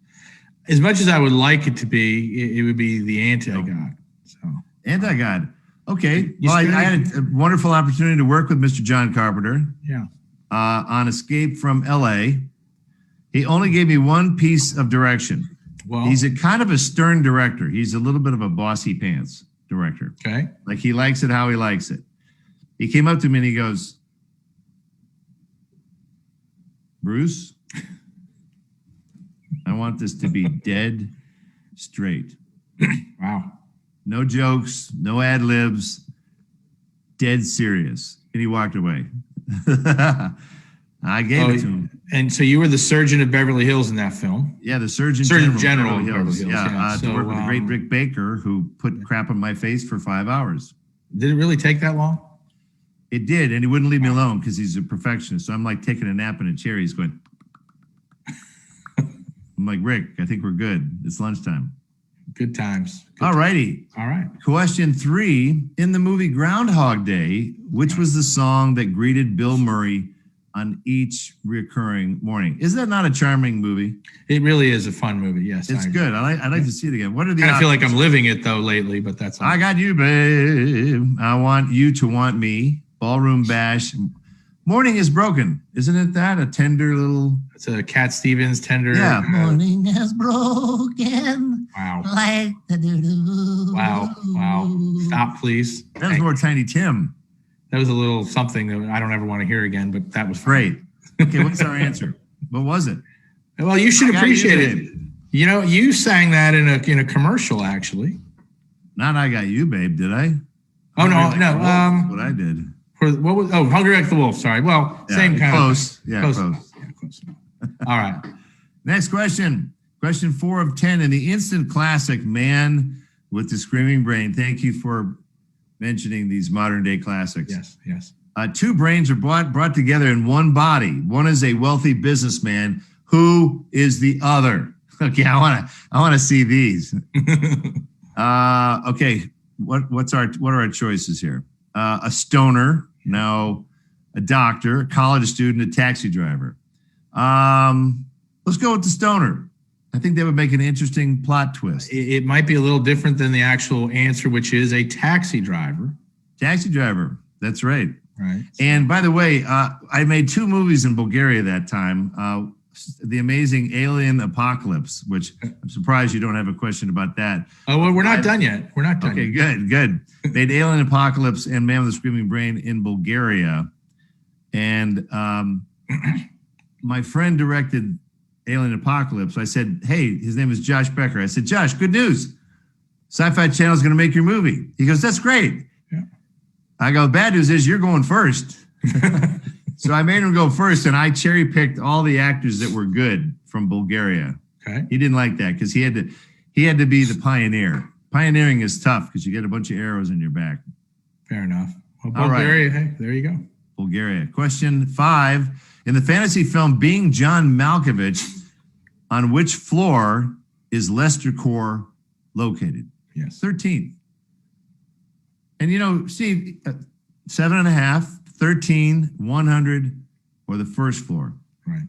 Speaker 2: As much as I would like it to be, it would be the anti-God. So
Speaker 3: Anti-God. Okay. Well, I had a wonderful opportunity to work with Mr. John Carpenter.
Speaker 2: Yeah.
Speaker 3: On Escape from L.A. He only gave me one piece of direction.
Speaker 2: Well,
Speaker 3: he's a kind of a stern director. He's a little bit of a bossy pants director.
Speaker 2: Okay.
Speaker 3: Like he likes it how he likes it. He came up to me and he goes, Bruce, I want this to be dead straight.
Speaker 2: Wow.
Speaker 3: No jokes, no ad libs, dead serious. And he walked away. I gave it to him.
Speaker 2: And so you were the surgeon of Beverly Hills in that film?
Speaker 3: Yeah, the Surgeon General of Beverly Hills. Yeah, to work with the great Rick Baker, who put crap on my face for 5 hours.
Speaker 2: Did it really take that long?
Speaker 3: It did, and he wouldn't leave me alone because he's a perfectionist. So I'm like taking a nap in a chair. He's going, I'm like, Rick, I think we're good. It's lunchtime.
Speaker 2: Good times.
Speaker 3: All righty.
Speaker 2: All right.
Speaker 3: Question 3. In the movie Groundhog Day, which was the song that greeted Bill Murray on each recurring morning? Is that not a charming movie?
Speaker 2: It really is a fun movie. Yes,
Speaker 3: it's good. I'd like to see it again. What are the?
Speaker 2: I feel like I'm living it though lately, but that's all.
Speaker 3: I got you, babe. I want you to want me. Ballroom Bash. Morning is broken, isn't it? That a tender little.
Speaker 2: It's a Cat Stevens tender.
Speaker 3: Yeah.
Speaker 4: Morning is broken.
Speaker 2: Wow.
Speaker 4: Like the doo-doo.
Speaker 2: Wow. Stop, please.
Speaker 3: That was more Tiny Tim.
Speaker 2: That was a little something that I don't ever want to hear again, but that was fun.
Speaker 3: Great. Okay, what's our answer? What was it?
Speaker 2: Well, you should appreciate it. You know, you sang that in a commercial, actually.
Speaker 3: Not I Got You, Babe, did I?
Speaker 2: Oh, no.
Speaker 3: What I did.
Speaker 2: What was? Oh, Hungry Like the Wolf. Sorry. Well, same kind
Speaker 3: close.
Speaker 2: of.
Speaker 3: Yeah, close.
Speaker 2: Yeah, close. All right.
Speaker 3: Next question. Question 4 of 10 in the instant classic Man with the Screaming Brain. Thank you for mentioning these modern day classics.
Speaker 2: Yes.
Speaker 3: 2 brains are brought together in one body. One is a wealthy businessman. Who is the other? Okay, I want to see these. Okay, what are our choices here? A stoner, no, a doctor, a college student, a taxi driver. Let's go with the stoner. I think that would make an interesting plot twist.
Speaker 2: It might be a little different than the actual answer, which is a taxi driver.
Speaker 3: Taxi driver. That's right.
Speaker 2: Right.
Speaker 3: And by the way, I made 2 movies in Bulgaria that time. The Amazing Alien Apocalypse, which I'm surprised you don't have a question about that.
Speaker 2: Oh, well, we're not done yet. We're not done.
Speaker 3: Okay, good. Made Alien Apocalypse and Man with the Screaming Brain in Bulgaria. And my friend directed Alien Apocalypse. I said, hey, his name is Josh Becker. I said, Josh, good news. Sci-Fi Channel is going to make your movie. He goes, that's great.
Speaker 2: Yeah.
Speaker 3: I go, bad news is you're going first. So I made him go first, and I cherry picked all the actors that were good from Bulgaria.
Speaker 2: Okay.
Speaker 3: He didn't like that because he had to be the pioneer. Pioneering is tough because you get a bunch of arrows in your back.
Speaker 2: Fair enough. Well,
Speaker 3: All
Speaker 2: Bulgaria,
Speaker 3: right.
Speaker 2: hey, there you go.
Speaker 3: Bulgaria. Question 5. In the fantasy film Being John Malkovich, on which floor is Leicester Core located?
Speaker 2: Yes.
Speaker 3: 13th. And Steve, 7.5, 13, 100, or the first floor.
Speaker 2: Right.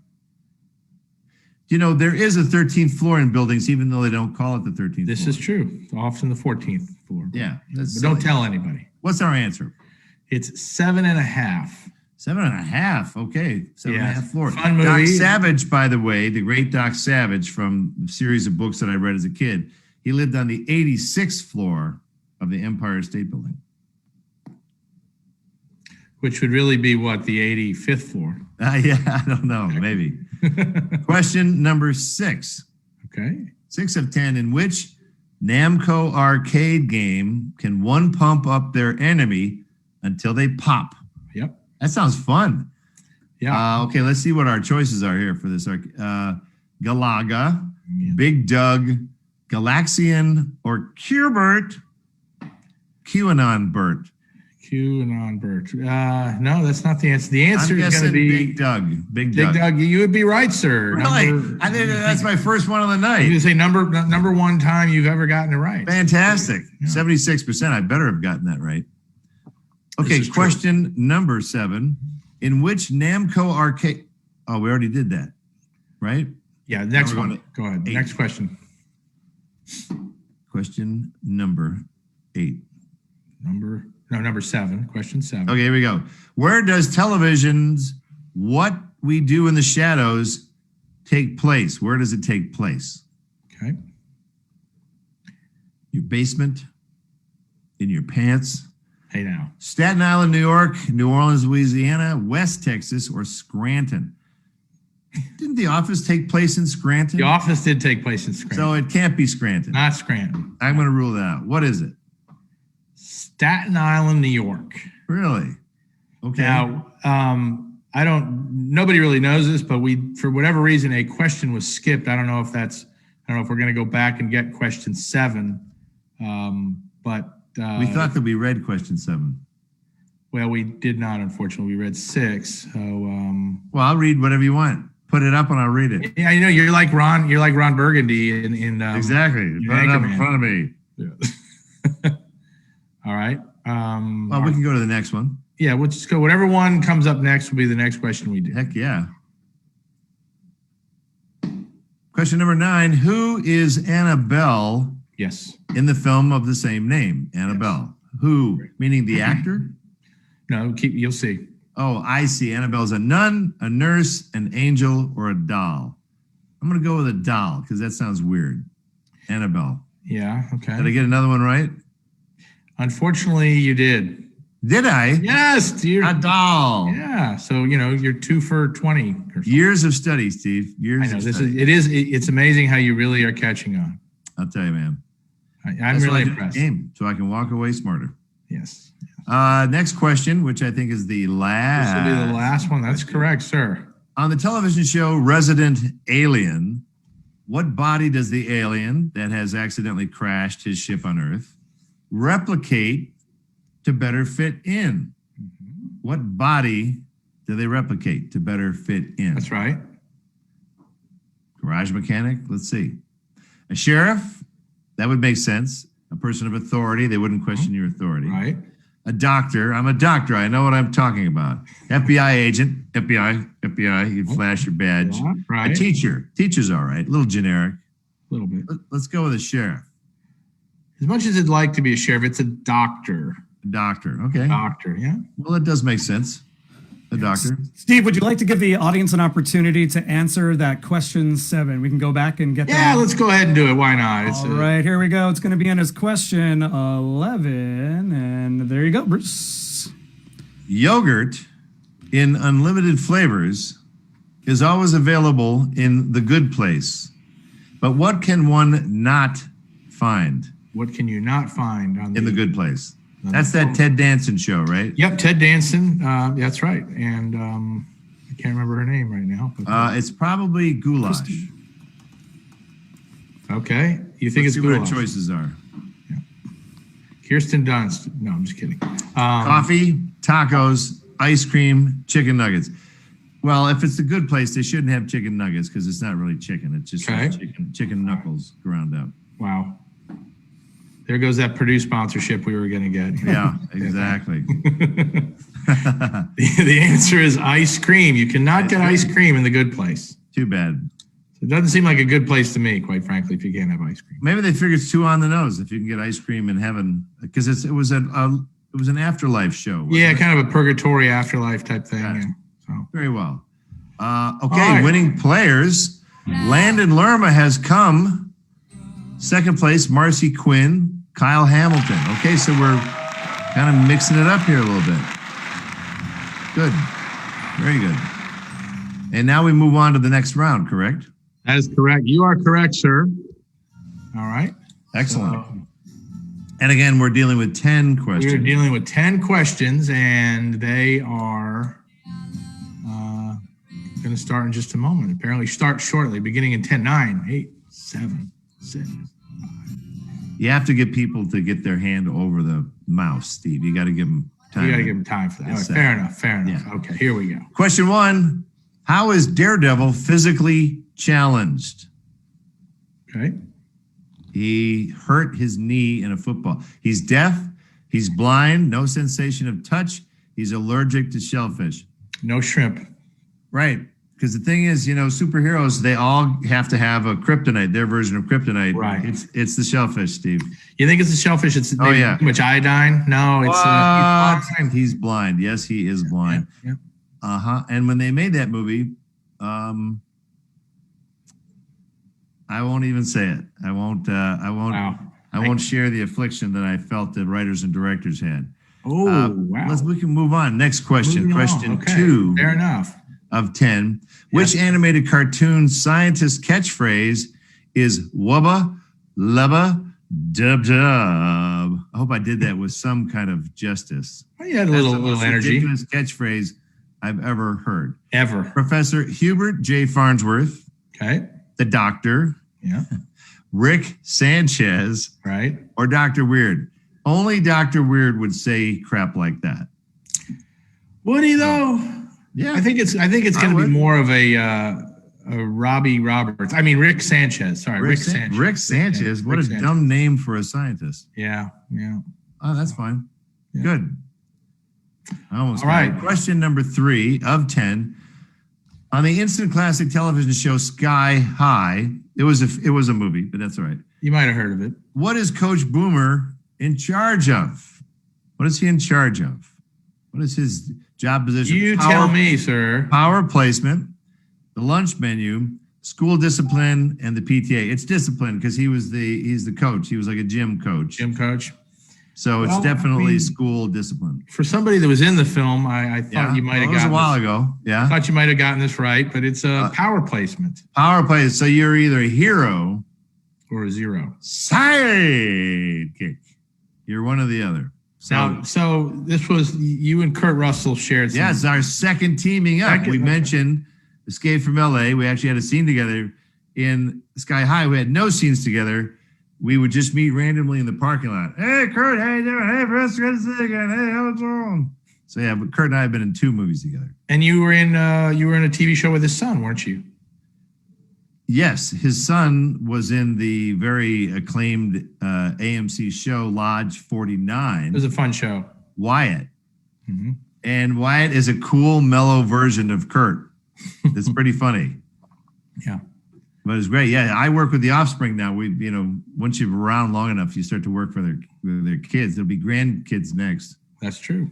Speaker 3: There is a 13th floor in buildings, even though they don't call it the 13th floor.
Speaker 2: This is true. It's often the 14th floor.
Speaker 3: Yeah.
Speaker 2: But don't tell anybody.
Speaker 3: What's our answer?
Speaker 2: It's 7.5.
Speaker 3: 7.5. Okay. 7.5 floor.
Speaker 2: Fun movie.
Speaker 3: Doc Savage, by the way, the great Doc Savage from the series of books that I read as a kid, he lived on the 86th floor of the Empire State Building.
Speaker 2: Which would really be what, the 85th floor?
Speaker 3: Yeah, I don't know. Maybe. Question number 6.
Speaker 2: Okay.
Speaker 3: 6 of 10. In which Namco arcade game can one pump up their enemy until they pop?
Speaker 2: Yep.
Speaker 3: That sounds fun.
Speaker 2: Yeah.
Speaker 3: Okay, let's see what our choices are here for this. Galaga,
Speaker 2: Yeah.
Speaker 3: Big Doug, Galaxian, or Qbert? QAnon Bert.
Speaker 2: QAnon Bert. No, that's not the answer. The answer is going to be
Speaker 3: Big Doug.
Speaker 2: Big Doug. You would be right, sir.
Speaker 3: Really? I think that's my first one of the night.
Speaker 2: You say number 1 time you've ever gotten it right.
Speaker 3: Fantastic.
Speaker 2: Yeah.
Speaker 3: 76%. I better have gotten that right. Okay,
Speaker 2: is true.
Speaker 3: question number 7. In which Namco arcade? Oh, we already did that, right?
Speaker 2: Yeah, next
Speaker 3: Now we're
Speaker 2: one.
Speaker 3: going to
Speaker 2: Go ahead.
Speaker 3: 8.
Speaker 2: Next question.
Speaker 3: Question number 8.
Speaker 2: Number 7. Question 7.
Speaker 3: Okay, here we go. Where does television's What We Do in the Shadows take place? Where does it take place?
Speaker 2: Okay.
Speaker 3: Your basement? In your pants?
Speaker 2: Hey now.
Speaker 3: Staten Island, New York, New Orleans, Louisiana, West Texas, or Scranton? Didn't The Office take place in Scranton?
Speaker 2: The Office did take place in Scranton.
Speaker 3: So it can't be Scranton.
Speaker 2: Not Scranton.
Speaker 3: I'm going to rule that out. What is it?
Speaker 2: Staten Island, New York.
Speaker 3: Really? Okay.
Speaker 2: Now, nobody really knows this, but for whatever reason, a question was skipped. I don't know if we're going to go back and get question 7.
Speaker 3: We thought that we read question 7.
Speaker 2: Well, we did not, unfortunately. We read 6. So,
Speaker 3: Well, I'll read whatever you want. Put it up and I'll read it.
Speaker 2: yeah, you're like Ron Burgundy in
Speaker 3: Exactly. Put it up in front of me.
Speaker 2: Yeah. All right.
Speaker 3: Well, we can go to the next one.
Speaker 2: Yeah, we'll just go. Whatever one comes up next will be the next question we do.
Speaker 3: Heck yeah. Question number 9. Who is Annabelle
Speaker 2: Yes.
Speaker 3: in the film of the same name? Annabelle. Who? Meaning the actor?
Speaker 2: No, you'll see.
Speaker 3: Oh, I see. Annabelle's a nun, a nurse, an angel, or a doll. I'm going to go with a doll because that sounds weird. Annabelle.
Speaker 2: Yeah, okay.
Speaker 3: Did I get another one right?
Speaker 2: Unfortunately, you did.
Speaker 3: Did I?
Speaker 2: Yes.
Speaker 3: A doll.
Speaker 2: Yeah. So, you're 2 for 20 or something.
Speaker 3: Years of study, Steve. Years
Speaker 2: I know.
Speaker 3: of study.
Speaker 2: It's amazing how you really are catching on.
Speaker 3: I'll tell you, man.
Speaker 2: I'm
Speaker 3: That's why
Speaker 2: really
Speaker 3: I do the
Speaker 2: impressed.
Speaker 3: game, so I can walk away smarter.
Speaker 2: Yes.
Speaker 3: Next question, which I think is the last.
Speaker 2: This will be the last one. That's correct, sir.
Speaker 3: On the television show Resident Alien, what body does the alien that has accidentally crashed his ship on Earth replicate to better fit in? What body do they replicate to better fit in?
Speaker 2: That's right.
Speaker 3: Garage mechanic? Let's see. A sheriff? That would make sense. A person of authority. They wouldn't question your authority.
Speaker 2: Right.
Speaker 3: A doctor. I'm a doctor. I know what I'm talking about. FBI agent. FBI. You flash your badge.
Speaker 2: Yeah, right.
Speaker 3: A teacher. Teacher's all right. A little generic.
Speaker 2: A little bit.
Speaker 3: Let's go with a sheriff.
Speaker 2: As much as it'd like to be a sheriff, it's a doctor.
Speaker 3: A doctor. Okay.
Speaker 2: Doctor, yeah.
Speaker 3: Well, it does make sense. A doctor.
Speaker 1: Steve, would you like to give the audience an opportunity to answer that question 7? We can go back and get that.
Speaker 2: Yeah, let's go ahead and do it. Why not?
Speaker 1: All right, here we go. It's going to be on his question 11. And there you go, Bruce.
Speaker 3: Yogurt in unlimited flavors is always available in the good place. But what can one not find
Speaker 2: What can you not find on
Speaker 3: in the good place? That's that Ted Danson show, right?
Speaker 2: Yep, Ted Danson. That's right. And I can't remember her name right now. But,
Speaker 3: It's probably goulash.
Speaker 2: okay. You think
Speaker 3: Let's
Speaker 2: it's
Speaker 3: see what our
Speaker 2: goulash?
Speaker 3: choices are.
Speaker 2: Kirsten Dunst. No, I'm just kidding.
Speaker 3: Coffee, tacos, ice cream, chicken nuggets. Well, if it's the good place, they shouldn't have chicken nuggets because it's not really chicken. It's just
Speaker 2: Okay.
Speaker 3: chicken knuckles ground up.
Speaker 2: Wow. There goes that Purdue sponsorship we were going to get.
Speaker 3: Yeah, exactly.
Speaker 2: The answer is ice cream. You cannot get ice cream in the good place.
Speaker 3: Too bad.
Speaker 2: It doesn't seem like a good place to me, quite frankly, if you can't have ice cream.
Speaker 3: Maybe they figure it's too on the nose if you can get ice cream in heaven because it was an afterlife show. wasn't
Speaker 2: Yeah,
Speaker 3: it?
Speaker 2: kind of a purgatory afterlife type thing.
Speaker 3: Got it.
Speaker 2: Yeah. So.
Speaker 3: Very well. Okay,
Speaker 2: All right.
Speaker 3: winning players. Landon Lerma has come. Second place, Marcy Quinn, Kyle Hamilton. Okay, so we're kind of mixing it up here a little bit. Good. Very good. And now we move on to the next round, correct?
Speaker 2: That is correct. You are correct, sir. All right.
Speaker 3: Excellent.
Speaker 2: So
Speaker 3: And again, we're dealing with 10
Speaker 2: we
Speaker 3: questions.
Speaker 2: are dealing with 10 questions, and they are going to start in just a moment. Apparently, start shortly, beginning in 10, 9, 8, 7, 6.
Speaker 3: You have to get people to get their hand over the mouse, Steve. You got to give them time.
Speaker 2: You got to give them time for that. All right, fair enough. Fair enough.
Speaker 3: Yeah.
Speaker 2: Okay, here we go.
Speaker 3: Question 1. How is Daredevil physically challenged?
Speaker 2: Okay.
Speaker 3: He hurt his knee in a football. He's deaf. He's blind, no sensation of touch. He's allergic to shellfish.
Speaker 2: No shrimp.
Speaker 3: Right. Because the thing is, superheroes, they all have to have a kryptonite, their version of kryptonite.
Speaker 2: Right.
Speaker 3: It's the shellfish, Steve.
Speaker 2: You think it's the shellfish? It's
Speaker 3: Oh, yeah.
Speaker 2: too much iodine? No, it's
Speaker 3: He's blind. Yes, he is blind.
Speaker 2: Yeah.
Speaker 3: And when they made that movie, I won't even say it. I won't.
Speaker 2: Wow.
Speaker 3: I won't share the affliction that I felt the writers and directors had.
Speaker 2: Oh, wow.
Speaker 3: We can move on. Next question.
Speaker 2: Moving on.
Speaker 3: Question
Speaker 2: Okay.
Speaker 3: 2
Speaker 2: Fair enough.
Speaker 3: of 10. Which animated cartoon scientist catchphrase is wubba lubba dub dub? I hope I did that with some kind of justice.
Speaker 2: Well, you had a
Speaker 3: That's
Speaker 2: little
Speaker 3: the most
Speaker 2: energy.
Speaker 3: ridiculous catchphrase I've ever heard.
Speaker 2: Ever.
Speaker 3: Professor Hubert J. Farnsworth,
Speaker 2: Okay.
Speaker 3: the doctor,
Speaker 2: Yeah.
Speaker 3: Rick Sanchez,
Speaker 2: Right.
Speaker 3: or Dr. Weird. Only Dr. Weird would say crap like that.
Speaker 2: Would he though?
Speaker 3: Yeah.
Speaker 2: I think it's going to be more of a Robbie Roberts. I mean Rick Sanchez. Sorry, Rick Sanchez.
Speaker 3: Rick Sanchez. What a dumb name for a scientist.
Speaker 2: Yeah. Yeah.
Speaker 3: Oh, that's fine.
Speaker 2: Yeah.
Speaker 3: Good. I almost
Speaker 2: All
Speaker 3: got
Speaker 2: right.
Speaker 3: it. Question number 3 of 10. On the instant classic television show Sky High, it was a movie, but that's all right.
Speaker 2: You might have heard of it.
Speaker 3: What is Coach Boomer in charge of? What is he in charge of? What is his job position?
Speaker 2: You tell me, sir.
Speaker 3: Power placement, the lunch menu, school discipline, and the PTA. It's discipline because he's the coach. He was like a gym coach.
Speaker 2: Gym coach.
Speaker 3: So it's
Speaker 2: Well,
Speaker 3: definitely
Speaker 2: I mean,
Speaker 3: school discipline.
Speaker 2: For somebody that was in the film, I thought you might have
Speaker 3: It was
Speaker 2: gotten
Speaker 3: a while
Speaker 2: this.
Speaker 3: ago. Yeah.
Speaker 2: I thought you might have gotten this right, but it's a power placement
Speaker 3: Power play. So you're either a hero,
Speaker 2: or a zero.
Speaker 3: sidekick. You're one or the other.
Speaker 2: So this was you and Kurt Russell shared some.
Speaker 3: Yeah, it's our second teaming up. We mentioned Escape from LA. We actually had a scene together in Sky High. We had no scenes together. We would just meet randomly in the parking lot. Hey, Kurt, how you doing? Hey, Percy, good to see you again. Hey, how's it going? So yeah, but Kurt and I have been in 2 movies together.
Speaker 2: And you were in a TV show with his son, weren't you?
Speaker 3: Yes, his son was in the very acclaimed AMC show Lodge 49.
Speaker 2: It was a fun show.
Speaker 3: Wyatt.
Speaker 2: Mm-hmm.
Speaker 3: And Wyatt is a cool, mellow version of Kurt. It's pretty funny.
Speaker 2: Yeah.
Speaker 3: But it's great. Yeah, I work with the offspring now. We, once you're around long enough, you start to work for their kids. There'll be grandkids next.
Speaker 2: That's true.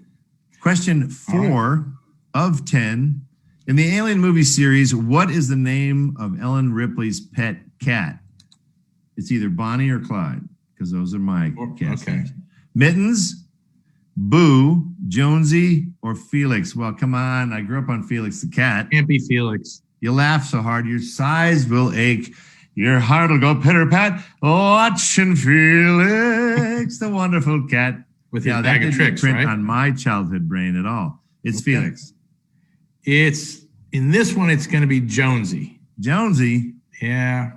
Speaker 3: Question 4 of 10. In the Alien movie series, what is the name of Ellen Ripley's pet cat? It's either Bonnie or Clyde, because those are my cats.
Speaker 2: Okay.
Speaker 3: Mittens, Boo, Jonesy, or Felix? Well, come on. I grew up on Felix the cat.
Speaker 2: Can't be Felix.
Speaker 3: You laugh so hard, your sides will ache. Your heart will go pitter-pat. Watching Felix, the wonderful cat.
Speaker 2: With his bag of tricks,
Speaker 3: print
Speaker 2: right?
Speaker 3: on my childhood brain at all. It's
Speaker 2: Okay.
Speaker 3: Felix.
Speaker 2: It's in this one. It's going to be Jonesy.
Speaker 3: Jonesy.
Speaker 2: Yeah,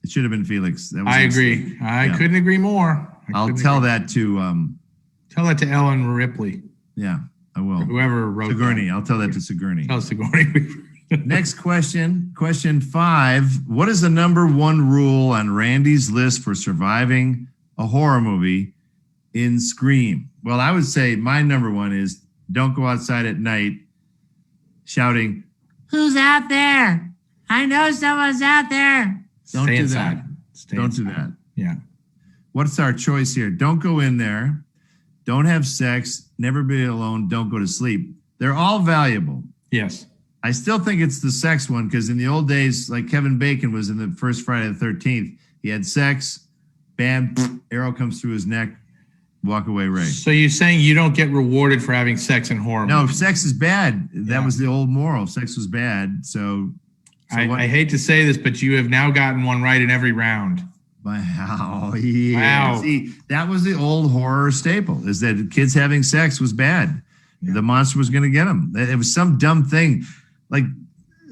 Speaker 3: It should have been Felix. That was
Speaker 2: I
Speaker 3: a
Speaker 2: agree.
Speaker 3: mistake.
Speaker 2: I
Speaker 3: Yeah.
Speaker 2: couldn't agree more.
Speaker 3: I'll tell that to
Speaker 2: Tell that to Ellen Ripley,
Speaker 3: yeah, I will.
Speaker 2: whoever wrote
Speaker 3: Sigourney. I'll tell that to Sigourney.
Speaker 2: Tell Sigourney.
Speaker 3: Next question. Question 5. What is the number 1 rule on Randy's list for surviving a horror movie in Scream? Well, I would say my number 1 is don't go outside at night shouting,
Speaker 4: Who's out there? I know someone's out there.
Speaker 3: Don't
Speaker 2: Stay
Speaker 3: do
Speaker 2: inside.
Speaker 3: that.
Speaker 2: Stay
Speaker 3: Don't
Speaker 2: inside.
Speaker 3: do that.
Speaker 2: Yeah.
Speaker 3: What's our choice here? Don't go in there. Don't have sex. Never be alone. Don't go to sleep. They're all valuable.
Speaker 2: Yes.
Speaker 3: I still think it's the sex one because in the old days, like Kevin Bacon was in the first Friday the 13th, he had sex, bam, arrow comes through his neck, walk away, Ray.
Speaker 2: So you're saying you don't get rewarded for having sex in horror
Speaker 3: No,
Speaker 2: movies?
Speaker 3: sex is bad. That
Speaker 2: Yeah.
Speaker 3: was the old moral. Sex was bad. So what?
Speaker 2: I hate to say this, but you have now gotten one right in every round.
Speaker 3: Wow. Yeah.
Speaker 2: Wow.
Speaker 3: See, that was the old horror staple is that kids having sex was bad.
Speaker 2: Yeah.
Speaker 3: The monster was going to get them. It was some dumb thing, like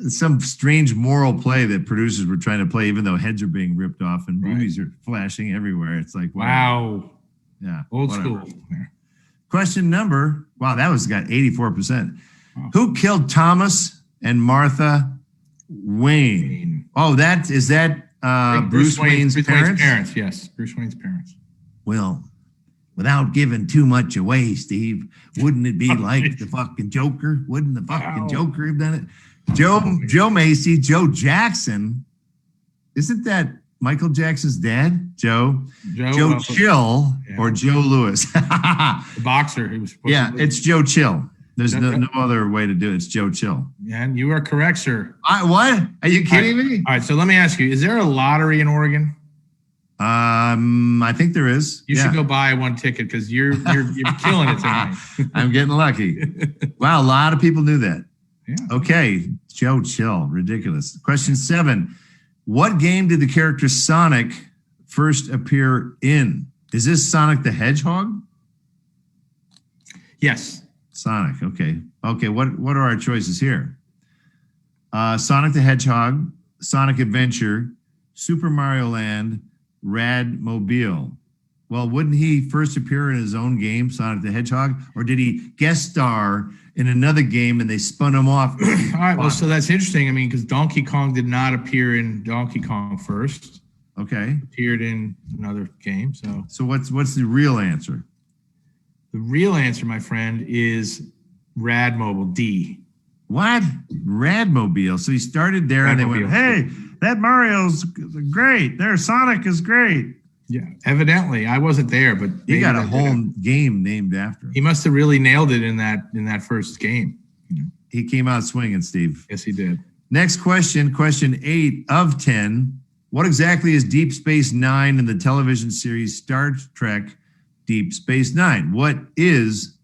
Speaker 3: some strange moral play that producers were trying to play, even though heads are being ripped off and
Speaker 2: Right.
Speaker 3: boobies are flashing everywhere. It's like,
Speaker 2: Wow.
Speaker 3: Yeah.
Speaker 2: Old
Speaker 3: whatever.
Speaker 2: school. Yeah.
Speaker 3: Question number, wow, that was got 84%.
Speaker 2: Wow.
Speaker 3: Who killed Thomas and Martha Wayne? Oh, is that Bruce Wayne's parents?
Speaker 2: Yes, Bruce Wayne's parents.
Speaker 3: Well, without giving too much away, Steve, wouldn't it be like the fucking Joker? Wouldn't the fucking Joker have done it? Joe Macy, Joe Jackson. Isn't that Michael Jackson's dad? Joe Chill or Joe Lewis?
Speaker 2: The boxer. He was
Speaker 3: it's Joe Chill. There's no other way to do it. It's Joe Chill.
Speaker 2: And you are correct, sir.
Speaker 3: What? Are you kidding me?
Speaker 2: All right, so let me ask you, is there a lottery in Oregon?
Speaker 3: I think there is.
Speaker 2: You should go buy one ticket because you're killing it tonight.
Speaker 3: I'm getting lucky. Wow, a lot of people knew that.
Speaker 2: Yeah.
Speaker 3: Okay, Joe Chill, ridiculous. Question 7. What game did the character Sonic first appear in? Is this Sonic the Hedgehog?
Speaker 2: Yes.
Speaker 3: Sonic, okay. Okay, what are our choices here? Sonic the Hedgehog, Sonic Adventure, Super Mario Land, Radmobile. Well, wouldn't he first appear in his own game, Sonic the Hedgehog? Or did he guest star in another game and they spun him off?
Speaker 2: All right, well, so that's interesting. I mean, because Donkey Kong did not appear in Donkey Kong first.
Speaker 3: Okay.
Speaker 2: Appeared in another game. So
Speaker 3: what's the real answer?
Speaker 2: The real answer, my friend, is Radmobile, D.
Speaker 3: What? Radmobile. So he started there and they went, hey, that Mario's great. Their Sonic is great.
Speaker 2: Yeah, evidently. I wasn't there, but
Speaker 3: he got a whole game named after him.
Speaker 2: He must have really nailed it in that first game.
Speaker 3: He came out swinging, Steve.
Speaker 2: Yes, he did.
Speaker 3: Next question, question 8 of 10. What exactly is Deep Space Nine in the television series Star Trek Deep Space Nine? What is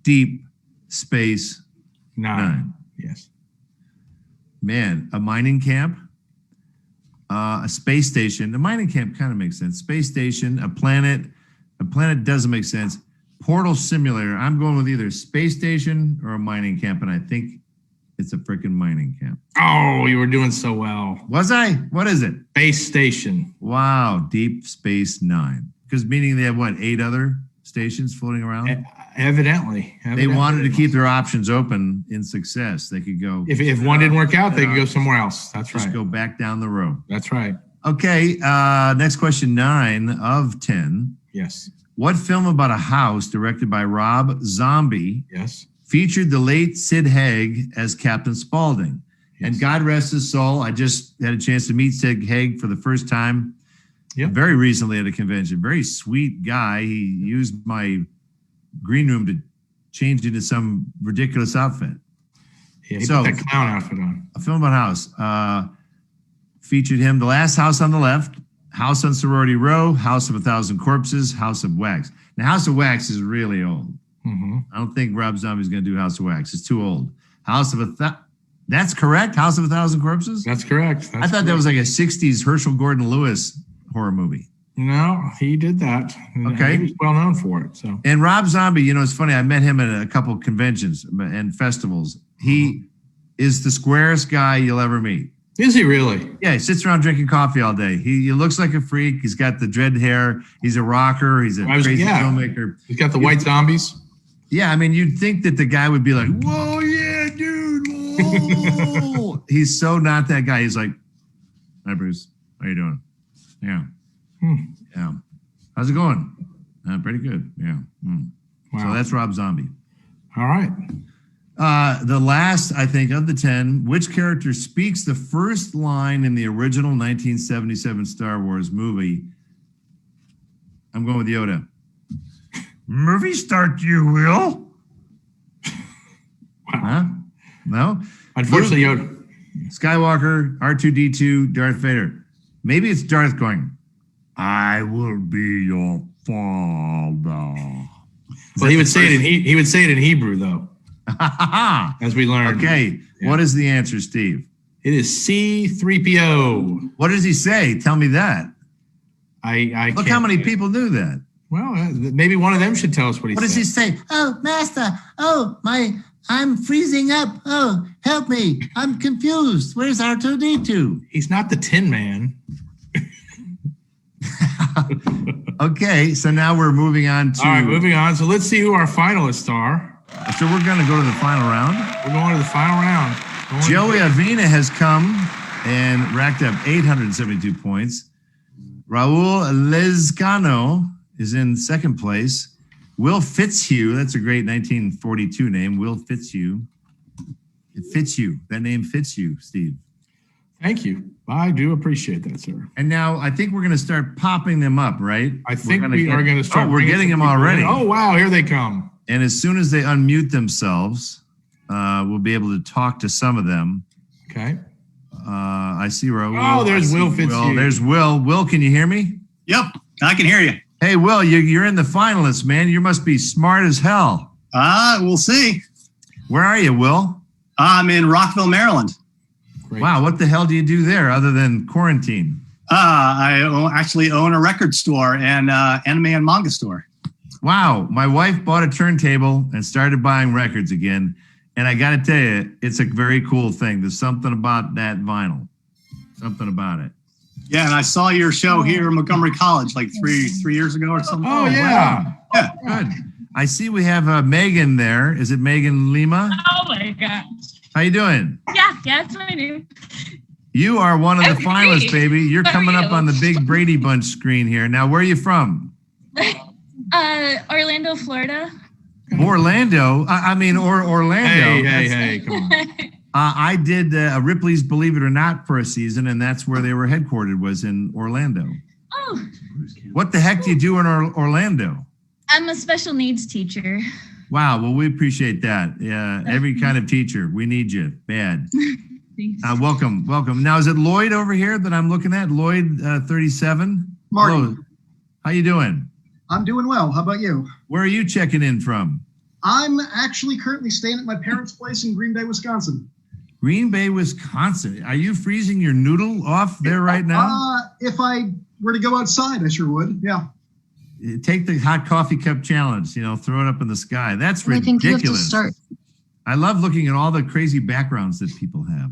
Speaker 3: Deep Space Nine?
Speaker 2: Yes.
Speaker 3: Man, a mining camp, a space station. A mining camp kind of makes sense. Space station, a planet. A planet doesn't make sense. Portal simulator. I'm going with either space station or a mining camp, and I think it's a freaking mining camp.
Speaker 2: Oh, you were doing so well.
Speaker 3: Was I? What is it?
Speaker 2: Space station.
Speaker 3: Wow, Deep Space Nine. Because meaning they have, what, 8 other stations floating around?
Speaker 2: Evidently.
Speaker 3: They wanted to keep their options open in success. They could go.
Speaker 2: If one didn't work out, they could go somewhere else. That's right.
Speaker 3: Just go back down the road.
Speaker 2: That's right.
Speaker 3: Okay, next question, 9 of 10.
Speaker 2: Yes.
Speaker 3: What film about a house directed by Rob Zombie featured the late Sid Haig as Captain Spaulding? Yes. And God rest his soul, I just had a chance to meet Sid Haig for the first time very recently at a convention. Very sweet guy. He used my green room to change into some ridiculous outfit.
Speaker 2: Yeah, he put that clown outfit on.
Speaker 3: A film about a house. Featured him, The Last House on the Left, House on Sorority Row, House of a Thousand Corpses, House of Wax. Now, House of Wax is really old.
Speaker 2: Mm-hmm.
Speaker 3: I don't think Rob Zombie's going to do House of Wax. It's too old. That's correct? House of a Thousand Corpses?
Speaker 2: That's correct.
Speaker 3: I thought that was like a 60s Herschel Gordon Lewis horror movie.
Speaker 2: No, he did that.
Speaker 3: Okay.
Speaker 2: He was well known for it. So.
Speaker 3: And Rob Zombie, it's funny. I met him at a couple of conventions and festivals. He is the squarest guy you'll ever meet.
Speaker 2: Is he really?
Speaker 3: Yeah, he sits around drinking coffee all day. He looks like a freak. He's got the dread hair. He's a rocker. He's a crazy filmmaker.
Speaker 2: He's got the white zombies.
Speaker 3: Yeah, I mean, you'd think that the guy would be like, whoa, yeah, dude. Whoa. He's so not that guy. He's like, hi, Bruce. How you doing? Yeah. Yeah. How's it going? Pretty good. Yeah. Wow. So that's Rob Zombie.
Speaker 2: All right.
Speaker 3: The last, I think, of the 10, which character speaks the first line in the original 1977 Star Wars movie? I'm going with Yoda. Movie start, you will.
Speaker 2: Wow.
Speaker 3: Huh? No?
Speaker 2: Unfortunately, Yoda.
Speaker 3: Skywalker, R2-D2, Darth Vader. Maybe it's Darth going, I will be your father.
Speaker 2: Well, he would say it in Hebrew, though. As we learned.
Speaker 3: Okay. Yeah. What is the answer, Steve?
Speaker 2: It is C-3PO.
Speaker 3: What does he say? Tell me that.
Speaker 2: I
Speaker 3: Look how many people knew that.
Speaker 2: Well, maybe one of them should tell us what he said.
Speaker 3: What does he say?
Speaker 4: Oh, master. Oh, I'm freezing up. Oh, help me. I'm confused. Where's R2-D2?
Speaker 2: He's not the Tin Man.
Speaker 3: Okay, so now we're moving on to...
Speaker 2: All right, moving on. So let's see who our finalists are.
Speaker 3: So we're going to go to the final round.
Speaker 2: We're going to the final round.
Speaker 3: Joey Avina has come and racked up 872 points. Raul Lezcano is in second place. Will Fitzhugh, that's a great 1942 name. Will Fitzhugh. It fits you. That name fits you, Steve.
Speaker 2: Thank you. I do appreciate that, sir.
Speaker 3: And now I think we're going to start popping them up, right?
Speaker 2: I think we are going to start.
Speaker 3: Oh, we're getting them already.
Speaker 2: Oh, wow. Here they come.
Speaker 3: And as soon as they unmute themselves, we'll be able to talk to some of them.
Speaker 2: Okay.
Speaker 3: I see Raul.
Speaker 2: Oh, there's Will Fitzhugh.
Speaker 3: There's Will. Will, can you hear me?
Speaker 5: Yep, I can hear you.
Speaker 3: Hey, Will, you're in the finalists, man. You must be smart as hell.
Speaker 5: We'll see.
Speaker 3: Where are you, Will?
Speaker 5: I'm in Rockville, Maryland.
Speaker 2: Great.
Speaker 3: Wow, what the hell do you do there other than quarantine?
Speaker 5: Actually own a record store and anime and manga store.
Speaker 3: Wow, my wife bought a turntable and started buying records again. And I got to tell you, it's a very cool thing. There's something about that vinyl. Something about it.
Speaker 5: Yeah, and I saw your show here in Montgomery College like three years ago or something.
Speaker 2: Oh, yeah.
Speaker 3: Wow.
Speaker 5: Yeah.
Speaker 3: Good. I see we have Megan there. Is it Megan Lima?
Speaker 6: Oh my gosh.
Speaker 3: How you doing?
Speaker 6: Yeah, that's my name.
Speaker 3: You are one of the
Speaker 6: I'm
Speaker 3: finalists,
Speaker 6: great.
Speaker 3: baby. You're
Speaker 6: How are
Speaker 3: coming up
Speaker 6: you?
Speaker 3: on the big Brady Bunch screen here. Now, where are you from?
Speaker 6: Orlando, Florida.
Speaker 3: Orlando. Orlando.
Speaker 2: Hey, come on.
Speaker 3: I did Ripley's Believe It or Not for a season, and that's where they were headquartered, was in Orlando.
Speaker 6: Oh,
Speaker 3: What the heck do you do in Orlando?
Speaker 6: I'm a special needs teacher.
Speaker 3: Wow. Well, we appreciate that. Yeah, every kind of teacher. We need you. Bad.
Speaker 6: Thanks.
Speaker 3: Welcome. Now, is it Lloyd over here that I'm looking at? Lloyd, 37?
Speaker 7: Marty.
Speaker 3: Hello. How you doing?
Speaker 7: I'm doing well. How about you?
Speaker 3: Where are you checking in from?
Speaker 7: I'm actually currently staying at my parents' place in Green Bay, Wisconsin.
Speaker 3: Green Bay, Wisconsin. Are you freezing your noodle off there right now?
Speaker 7: If I were to go outside, I sure would. Yeah.
Speaker 3: Take the hot coffee cup challenge, throw it up in the sky. That's ridiculous.
Speaker 8: I think you have to start.
Speaker 3: I love looking at all the crazy backgrounds that people have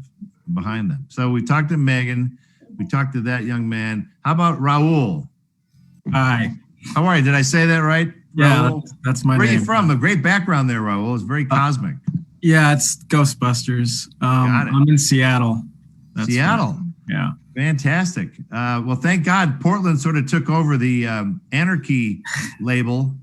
Speaker 3: behind them. So we talked to Megan. We talked to that young man. How about Raul?
Speaker 9: Hi.
Speaker 3: How are you? Did I say that right?
Speaker 9: Yeah,
Speaker 3: Raul?
Speaker 9: that's my
Speaker 3: Where are
Speaker 9: name.
Speaker 3: you from? A great background there, Raul. It's very cosmic.
Speaker 9: Yeah, it's Ghostbusters.
Speaker 3: Got it.
Speaker 9: I'm in Seattle.
Speaker 3: Seattle.
Speaker 9: Yeah.
Speaker 3: Fantastic. Well, thank God Portland sort of took over the anarchy label.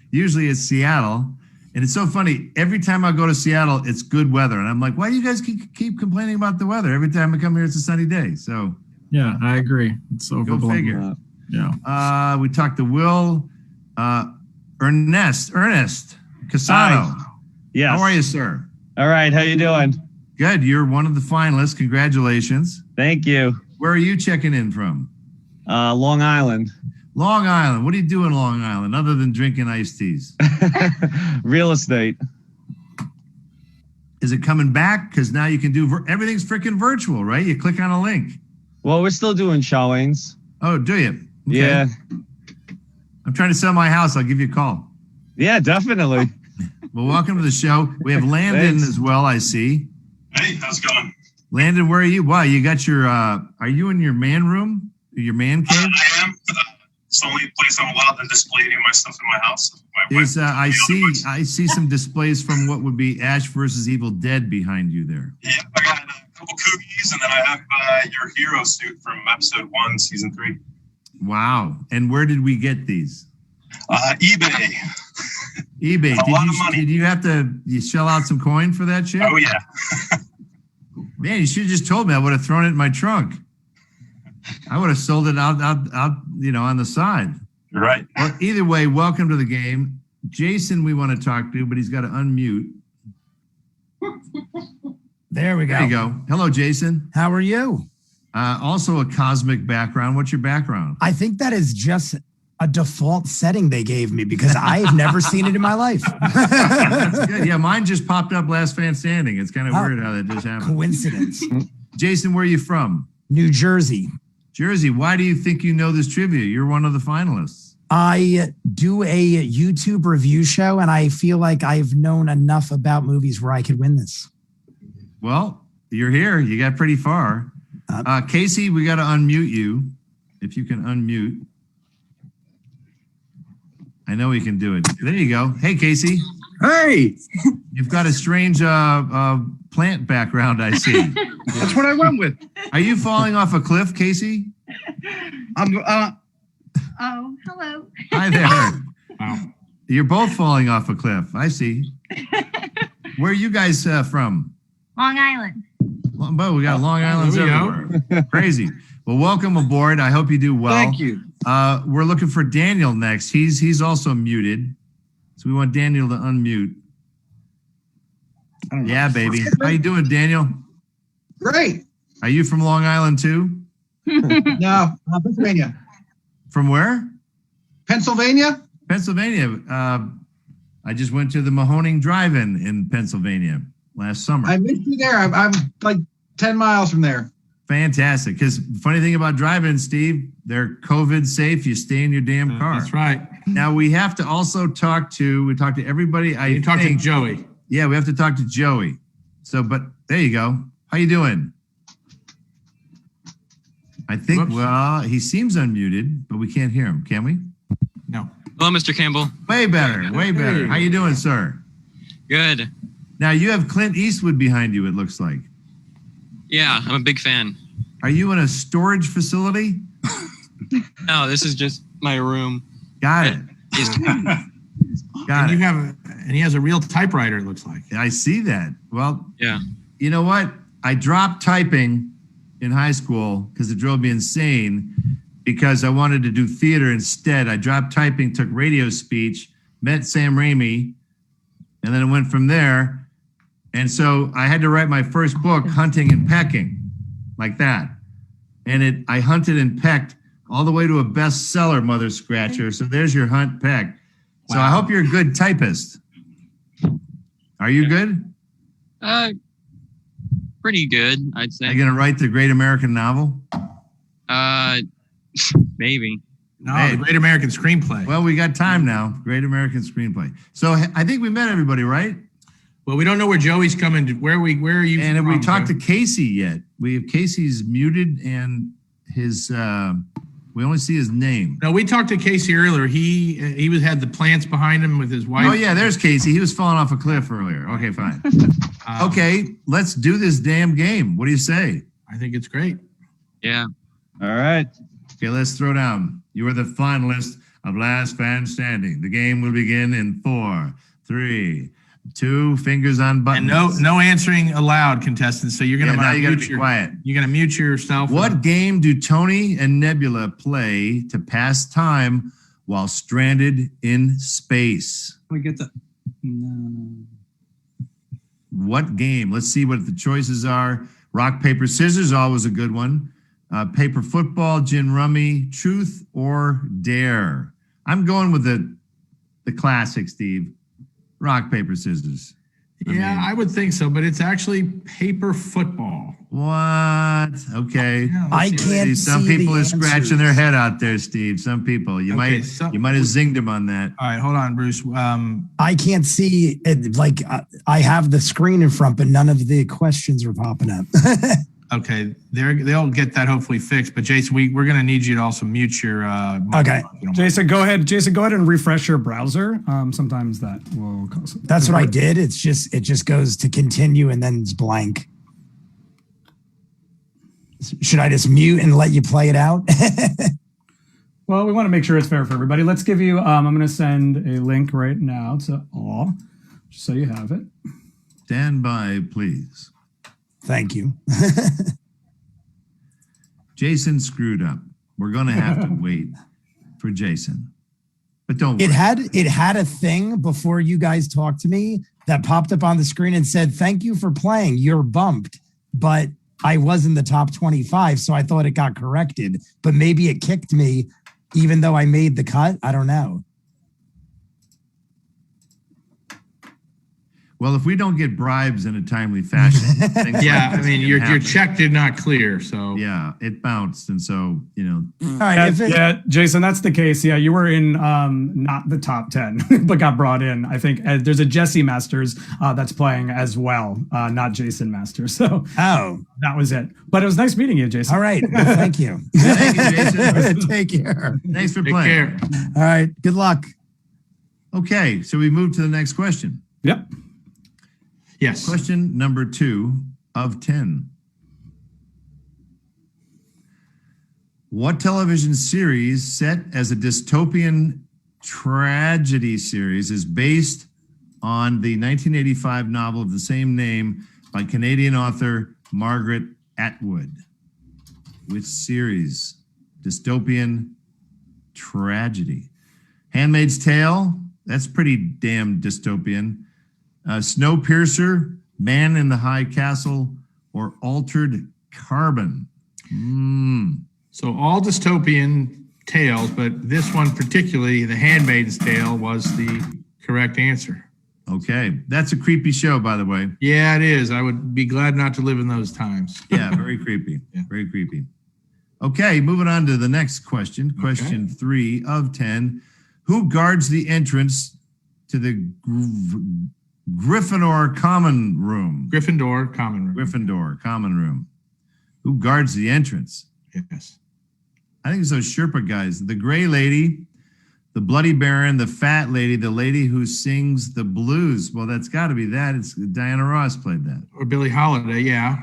Speaker 3: Usually it's Seattle. And it's so funny. Every time I go to Seattle, it's good weather. And I'm like, why do you guys keep complaining about the weather? Every time I come here, it's a sunny day. So
Speaker 9: Yeah, I agree. It's overblown.
Speaker 3: figure.
Speaker 9: Yeah.
Speaker 3: We talked to Will, Ernest Casano.
Speaker 10: Yes.
Speaker 3: How are you, sir?
Speaker 10: All right. How you doing?
Speaker 3: Good. You're one of the finalists. Congratulations.
Speaker 10: Thank you.
Speaker 3: Where are you checking in from?
Speaker 10: Long Island.
Speaker 3: Long Island. What do you do in Long Island other than drinking iced teas?
Speaker 10: Real estate.
Speaker 3: Is it coming back? Because now you can do everything's freaking virtual, right? You click on a link.
Speaker 10: Well, we're still doing showings.
Speaker 3: Oh, do you? Okay.
Speaker 10: Yeah.
Speaker 3: I'm trying to sell my house. I'll give you a call.
Speaker 10: Yeah, definitely.
Speaker 3: Well, welcome to the show. We have Landon
Speaker 10: Thanks.
Speaker 3: as well, I see.
Speaker 11: Hey, how's it going?
Speaker 3: Landon, where are you? Wow, you got your, are you in your man room? Your man cave?
Speaker 11: I am. It's the only place I'm allowed to display any of my stuff in my house. My wife,
Speaker 3: I see some displays from what would be Ash versus Evil Dead behind you there.
Speaker 11: Yeah, I got a couple cookies, and then I have your hero suit from episode 1, season 3.
Speaker 3: Wow. And where did we get these?
Speaker 11: eBay.
Speaker 3: eBay.
Speaker 11: A lot of money.
Speaker 3: Did you shell out some coin for that shit?
Speaker 11: Oh, yeah.
Speaker 3: Man, you should have just told me. I would have thrown it in my trunk. I would have sold it out, on the side.
Speaker 11: Right.
Speaker 3: Well, either way, welcome to the game. Jason, we want to talk to, but he's got to unmute.
Speaker 1: There we go.
Speaker 3: There you go. Hello, Jason.
Speaker 1: How are you?
Speaker 3: Also a cosmic background. What's your background?
Speaker 1: I think that is just a default setting they gave me because I've never seen it in my life.
Speaker 3: That's good. Yeah, mine just popped up last fan standing. It's kind of weird how that just happened.
Speaker 1: Coincidence.
Speaker 3: Jason, where are you from?
Speaker 1: New Jersey.
Speaker 3: Jersey. Why do you think you know this trivia? You're one of the finalists.
Speaker 1: I do a YouTube review show, and I feel like I've known enough about movies where I could win this.
Speaker 3: Well, you're here. You got pretty far. Casey, we got to unmute you. If you can unmute. I know we can do it. There you go. Hey, Casey.
Speaker 5: Hey,
Speaker 3: You've got a strange plant background, I see.
Speaker 5: that's what I went with.
Speaker 3: Are you falling off a cliff, Casey?
Speaker 5: I'm
Speaker 6: Oh, hello.
Speaker 3: Hi there.
Speaker 2: Wow.
Speaker 3: You're both falling off a cliff. I see. Where are you guys from?
Speaker 6: Long Island.
Speaker 3: Well, we got Long Island's
Speaker 2: there we
Speaker 3: everywhere. Crazy. Well, welcome aboard. I hope you do well.
Speaker 10: Thank you.
Speaker 3: We're looking for Daniel next. He's also muted. So we want Daniel to unmute. Yeah, baby. How you doing, Daniel?
Speaker 7: Great.
Speaker 3: Are you from Long Island too?
Speaker 7: No, Pennsylvania.
Speaker 3: From where?
Speaker 7: Pennsylvania?
Speaker 3: Pennsylvania. I just went to the Mahoning Drive-In in Pennsylvania last summer.
Speaker 7: I missed you there. I'm like 10 miles from there.
Speaker 3: Fantastic. Because funny thing about drive-ins, Steve, they're COVID safe. You stay in your damn car.
Speaker 2: That's right.
Speaker 3: Now we have to also talk to everybody.
Speaker 2: You talk to Joey.
Speaker 3: Yeah, we have to talk to Joey. So, but there you go. How you doing? I think,
Speaker 2: Whoops.
Speaker 3: well, he seems unmuted, but we can't hear him, can we?
Speaker 2: No.
Speaker 8: Hello, Mr. Campbell.
Speaker 3: Way better, way better. How you doing, sir?
Speaker 8: Good.
Speaker 3: Now you have Clint Eastwood behind you, it looks like.
Speaker 8: Yeah, I'm a big fan.
Speaker 3: Are you in a storage facility?
Speaker 8: No, this is just my room.
Speaker 3: Got it. Got
Speaker 2: And
Speaker 3: it.
Speaker 2: and he has a real typewriter, it looks like.
Speaker 3: I see that. Well,
Speaker 8: Yeah.
Speaker 3: you know what? I dropped typing in high school because it drove me insane because I wanted to do theater instead. I dropped typing, took radio speech, met Sam Raimi, and then it went from there. And so I had to write my first book, Hunting and Pecking, like that. And I hunted and pecked all the way to a bestseller, Mother Scratcher. So there's your hunt peck. So I hope you're a good typist. Are you good?
Speaker 8: Pretty good, I'd
Speaker 3: Are
Speaker 8: say.
Speaker 3: you going to write the great American novel?
Speaker 8: Maybe.
Speaker 2: No,
Speaker 3: Hey.
Speaker 2: the Great American Screenplay.
Speaker 3: Well, we got time now. Great American Screenplay. So I think we met everybody, right?
Speaker 2: Well, we don't know where Joey's coming. Where are you?
Speaker 3: And have
Speaker 2: from,
Speaker 3: we talked
Speaker 2: Joe?
Speaker 3: to Casey yet? We have Casey's muted and his we only see his name.
Speaker 2: No, we talked to Casey earlier. He had the plants behind him with his wife.
Speaker 3: Oh yeah, there's Casey. He was falling off a cliff earlier. Okay, fine. Okay, let's do this damn game. What do you say?
Speaker 2: I think it's great.
Speaker 8: Yeah.
Speaker 10: All right.
Speaker 3: Okay, let's throw down. You are the finalist of Last Fan Standing. The game will begin in 4, 3, 2. Fingers on buttons.
Speaker 2: And no answering allowed, contestants. So you're gonna
Speaker 3: now you gotta
Speaker 2: mute
Speaker 3: be quiet.
Speaker 2: You're gonna mute yourself.
Speaker 3: What game do Tony and Nebula play to pass time while stranded in space?
Speaker 7: We get that. No.
Speaker 3: What game? Let's see what the choices are. Rock, paper, scissors, always a good one. Paper football, gin rummy, truth or dare. I'm going with the classic, Steve. Rock, paper, scissors.
Speaker 2: I would think so, but it's actually paper football.
Speaker 3: What? Okay.
Speaker 2: Yeah,
Speaker 12: I
Speaker 2: let's see.
Speaker 12: can't
Speaker 3: Some
Speaker 12: see
Speaker 3: people
Speaker 12: the
Speaker 3: are scratching
Speaker 12: answers.
Speaker 3: their head out there, Steve. Some people. You
Speaker 2: Okay,
Speaker 3: might
Speaker 2: so-
Speaker 3: have zinged them on that.
Speaker 2: All right, hold on, Bruce.
Speaker 12: I can't see it. Like I have the screen in front, but none of the questions are popping up.
Speaker 2: Okay, they'll get that hopefully fixed. But Jason, we're going to need you to also mute your.
Speaker 12: Okay.
Speaker 1: Jason, go ahead. Jason, go ahead and refresh your browser. Sometimes that will cause.
Speaker 12: That's what I did. It just goes to continue and then it's blank. Should I just mute and let you play it out?
Speaker 1: Well, we want to make sure it's fair for everybody. Let's give you. I'm going to send a link right now to all, just so you have it.
Speaker 3: Stand by, please.
Speaker 12: Thank you.
Speaker 3: Jason screwed up. We're going to have to wait for Jason. But don't worry.
Speaker 12: It had a thing before you guys talked to me that popped up on the screen and said, "Thank you for playing. You're bumped." But I was in the top 25, so I thought it got corrected. But maybe it kicked me, even though I made the cut. I don't know.
Speaker 3: Well, if we don't get bribes in a timely fashion. things
Speaker 2: Yeah,
Speaker 3: like
Speaker 2: I
Speaker 3: this
Speaker 2: mean
Speaker 3: can
Speaker 2: your
Speaker 3: happen.
Speaker 2: check did not clear, so
Speaker 3: Yeah, it bounced. And so,
Speaker 12: All right.
Speaker 1: Yeah, Jason, that's the case. Yeah, you were in not the top 10, but got brought in. I think there's a Jesse Masters that's playing as well, not Jason Masters. So that was it. But it was nice meeting you, Jason.
Speaker 12: All right. Well, thank you.
Speaker 3: Thank you, Jason.
Speaker 12: Take care.
Speaker 3: Thanks for
Speaker 2: take
Speaker 3: playing.
Speaker 2: care.
Speaker 12: All right. Good luck.
Speaker 3: Okay, so we move to the next question.
Speaker 1: Yep.
Speaker 2: Yes.
Speaker 3: Question number 2 of 10. What television series set as a dystopian tragedy series is based on the 1985 novel of the same name by Canadian author Margaret Atwood? Which series? Dystopian tragedy. Handmaid's Tale. That's pretty damn dystopian. Snowpiercer, Man in the High Castle, or Altered Carbon.
Speaker 2: So all dystopian tales, but this one particularly, The Handmaid's Tale, was the correct answer.
Speaker 3: Okay. That's a creepy show, by the way.
Speaker 2: Yeah, it is. I would be glad not to live in those times.
Speaker 3: Yeah, very creepy.
Speaker 2: Yeah.
Speaker 3: Very creepy. Okay, moving on to the next question. Question 3 of 10. Who guards the entrance to the Gryffindor common room?
Speaker 2: Gryffindor common room.
Speaker 3: Gryffindor common room. Who guards the entrance?
Speaker 2: Yes.
Speaker 3: I think it's those Sherpa guys. The gray lady, the bloody baron, the fat lady, the lady who sings the blues. Well, that's got to be that. It's Diana Ross played that.
Speaker 2: Or Billie Holiday, yeah.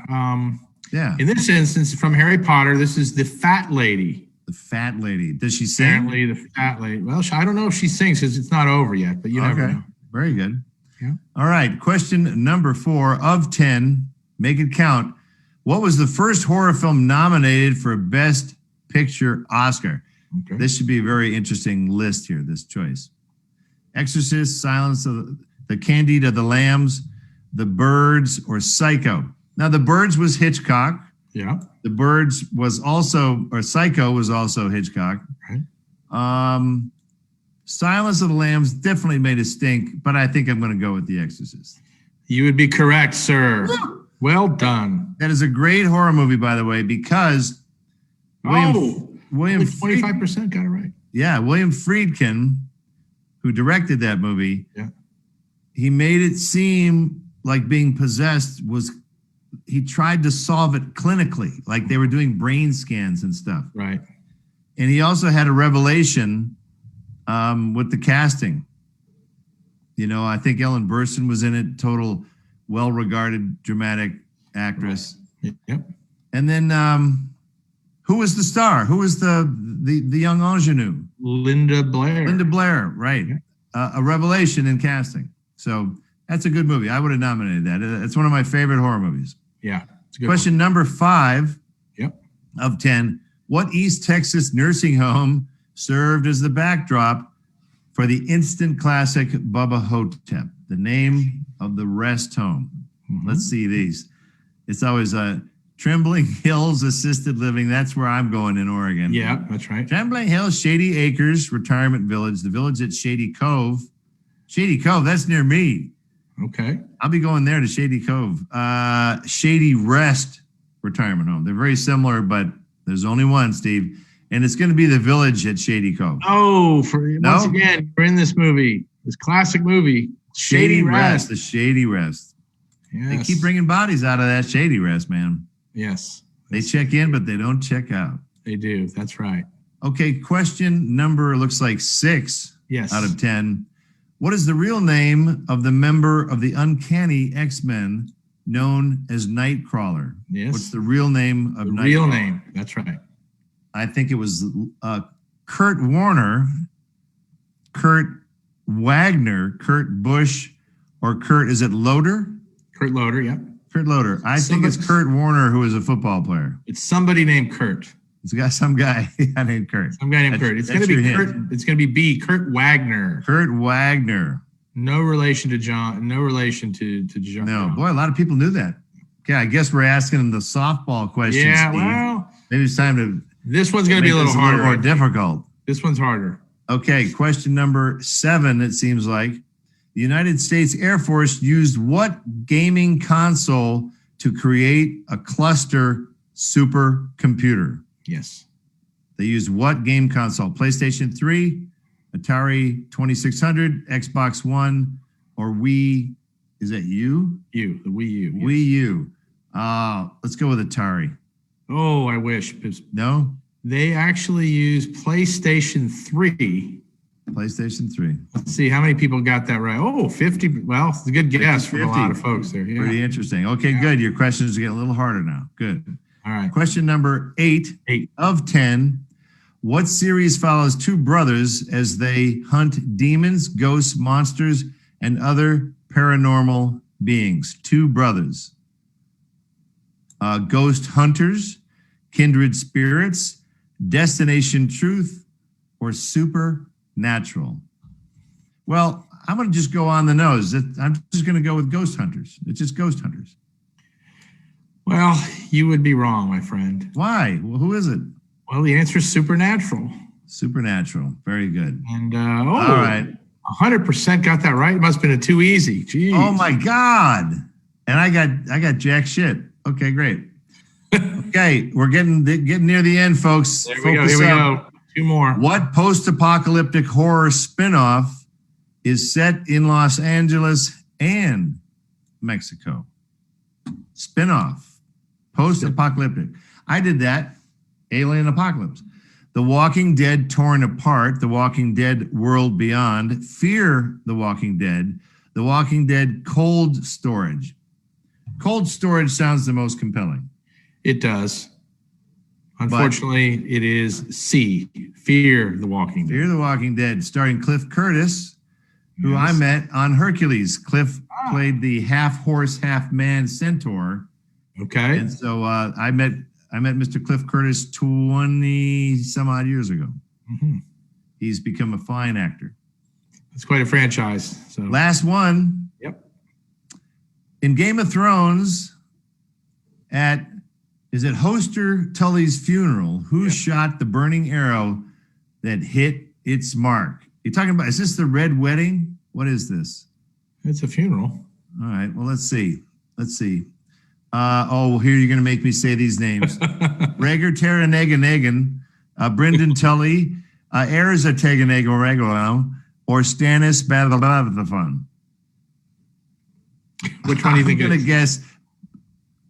Speaker 3: Yeah.
Speaker 2: In this instance, from Harry Potter, this is the fat lady.
Speaker 3: The fat lady. Does she sing?
Speaker 2: Apparently, the fat lady. Well, I don't know if she sings because it's not over yet, but you never know.
Speaker 3: Very good.
Speaker 2: Yeah.
Speaker 3: All right. Question number 4 of 10. Make it count. What was the first horror film nominated for Best Picture Oscar?
Speaker 2: Okay.
Speaker 3: This should be a very interesting list here, this choice. Exorcist, Silence of the Candide of the Lambs, The Birds, or Psycho. Now, The Birds was Hitchcock.
Speaker 2: Yeah.
Speaker 3: The Birds was also, or Psycho was also Hitchcock.
Speaker 2: Right.
Speaker 3: Silence of the Lambs definitely made a stink, but I think I'm going to go with The Exorcist.
Speaker 2: You would be correct, sir. Well done.
Speaker 3: That is a great horror movie, by the way, because William
Speaker 2: 25% got it right.
Speaker 3: Yeah, William Friedkin, who directed that movie, he made it seem like being possessed was, he tried to solve it clinically, like they were doing brain scans and stuff.
Speaker 2: Right.
Speaker 3: And he also had a revelation with the casting. You know, I think Ellen Burstyn was in it, total well-regarded dramatic actress.
Speaker 2: Right. Yep.
Speaker 3: And then who was the star? Who was the young ingenue?
Speaker 2: Linda Blair.
Speaker 3: Linda Blair, right.
Speaker 2: Yeah.
Speaker 3: A revelation in casting. So that's a good movie. I would have nominated that. It's one of my favorite horror movies.
Speaker 2: Yeah. It's a good
Speaker 3: Question number 5 of 10. What East Texas nursing home served as the backdrop for the instant classic Bubba Hotep? The name of the rest home. Let's see these. It's always Trembling Hills Assisted Living. That's where I'm going in Oregon.
Speaker 2: Yeah, that's right.
Speaker 3: Trembling Hills, Shady Acres Retirement Village. The village at Shady Cove. Shady Cove, that's near me.
Speaker 2: Okay.
Speaker 3: I'll be going there to Shady Cove. Shady Rest Retirement Home. They're very similar, but there's only one, Steve. And it's going to be the village at Shady Cove.
Speaker 2: Oh, once again, you're in this movie, this classic movie, Shady Rest.
Speaker 3: The Shady Rest.
Speaker 2: Yes.
Speaker 3: They keep bringing bodies out of that Shady Rest, man.
Speaker 2: Yes.
Speaker 3: They check in, but they don't check out.
Speaker 2: They do. That's right.
Speaker 3: Okay, question number looks like 6 out of 10. What is the real name of the member of the Uncanny X-Men known as Nightcrawler?
Speaker 2: Yes.
Speaker 3: What's the real name of Nightcrawler?
Speaker 2: Real name. That's right.
Speaker 3: I think it was Kurt Warner, Kurt Wagner, Kurt Busch, or Kurt, is it Loder?
Speaker 2: Kurt Loder, yeah.
Speaker 3: Kurt Loder. I think it's Kurt Warner, who is a football player.
Speaker 2: It's somebody named Kurt.
Speaker 3: It's got some guy named Kurt.
Speaker 2: Some guy named Kurt. It's going to be Kurt. It's going to be B. Kurt Wagner.
Speaker 3: Kurt Wagner.
Speaker 2: No relation to John. No relation to John.
Speaker 3: No, boy, a lot of people knew that. Okay, I guess we're asking them the softball questions.
Speaker 2: Yeah,
Speaker 3: Steve.
Speaker 2: well,
Speaker 3: maybe it's time to.
Speaker 2: This one's going to be a little harder.
Speaker 3: More difficult.
Speaker 2: This one's harder.
Speaker 3: Okay, question number 7. It seems like the United States Air Force used what gaming console to create a cluster supercomputer?
Speaker 2: Yes.
Speaker 3: They used what game console? PlayStation 3, Atari 2600, Xbox One, or Wii? Is that U?
Speaker 2: U, the Wii U. Yes.
Speaker 3: Wii U. Let's go with Atari.
Speaker 2: Oh, I wish.
Speaker 3: No?
Speaker 2: They actually used PlayStation 3.
Speaker 3: PlayStation 3.
Speaker 2: Let's see how many people got that right. Oh, 50. Well, it's a good guess from a lot of folks there. Yeah.
Speaker 3: Pretty interesting. Okay, good. Your questions are getting a little harder now. Good.
Speaker 2: All right.
Speaker 3: Question number 8 of 10. What series follows two brothers as they hunt demons, ghosts, monsters, and other paranormal beings? Two brothers. Ghost Hunters, Kindred Spirits, Destination Truth, or Supernatural? Well, I'm going to just go on the nose. I'm just going to go with Ghost Hunters. It's just Ghost Hunters.
Speaker 2: Well, you would be wrong, my friend.
Speaker 3: Why? Well, who is it?
Speaker 2: Well, the answer is Supernatural.
Speaker 3: Supernatural. Very good.
Speaker 2: And
Speaker 3: all right.
Speaker 2: 100% got that right. It must have been too easy. Jeez.
Speaker 3: Oh my God. And I got jack shit. Okay, great. Okay, we're getting near the end, folks.
Speaker 2: There we go. Here we go. Two more.
Speaker 3: What post-apocalyptic horror spinoff is set in Los Angeles and Mexico? Spinoff. Post-apocalyptic. I did that. Alien Apocalypse. The Walking Dead Torn Apart, The Walking Dead World Beyond, Fear the Walking Dead, The Walking Dead Cold Storage. Cold Storage sounds the most compelling.
Speaker 2: It does. Unfortunately, it is C, Fear the Walking Dead.
Speaker 3: Fear the Walking Dead, starring Cliff Curtis, who I met on Hercules. Cliff played the half horse, half man centaur.
Speaker 2: Okay.
Speaker 3: And so I met Mr. Cliff Curtis 20 some odd years ago.
Speaker 2: Mm-hmm.
Speaker 3: He's become a fine actor.
Speaker 2: It's quite a franchise. So
Speaker 3: last one.
Speaker 2: Yep.
Speaker 3: In Game of Thrones, is it Hoster Tully's funeral? Who shot the burning arrow that hit its mark? You're talking about, is this the Red Wedding? What is this?
Speaker 2: It's a funeral.
Speaker 3: All right. Well, let's see. Here you're going to make me say these names. Rhaegar Targaryen, Brynden Tully, Aerys Targaryen, or Stannis Baratheon.
Speaker 2: Which one do you think?
Speaker 3: I'm going to guess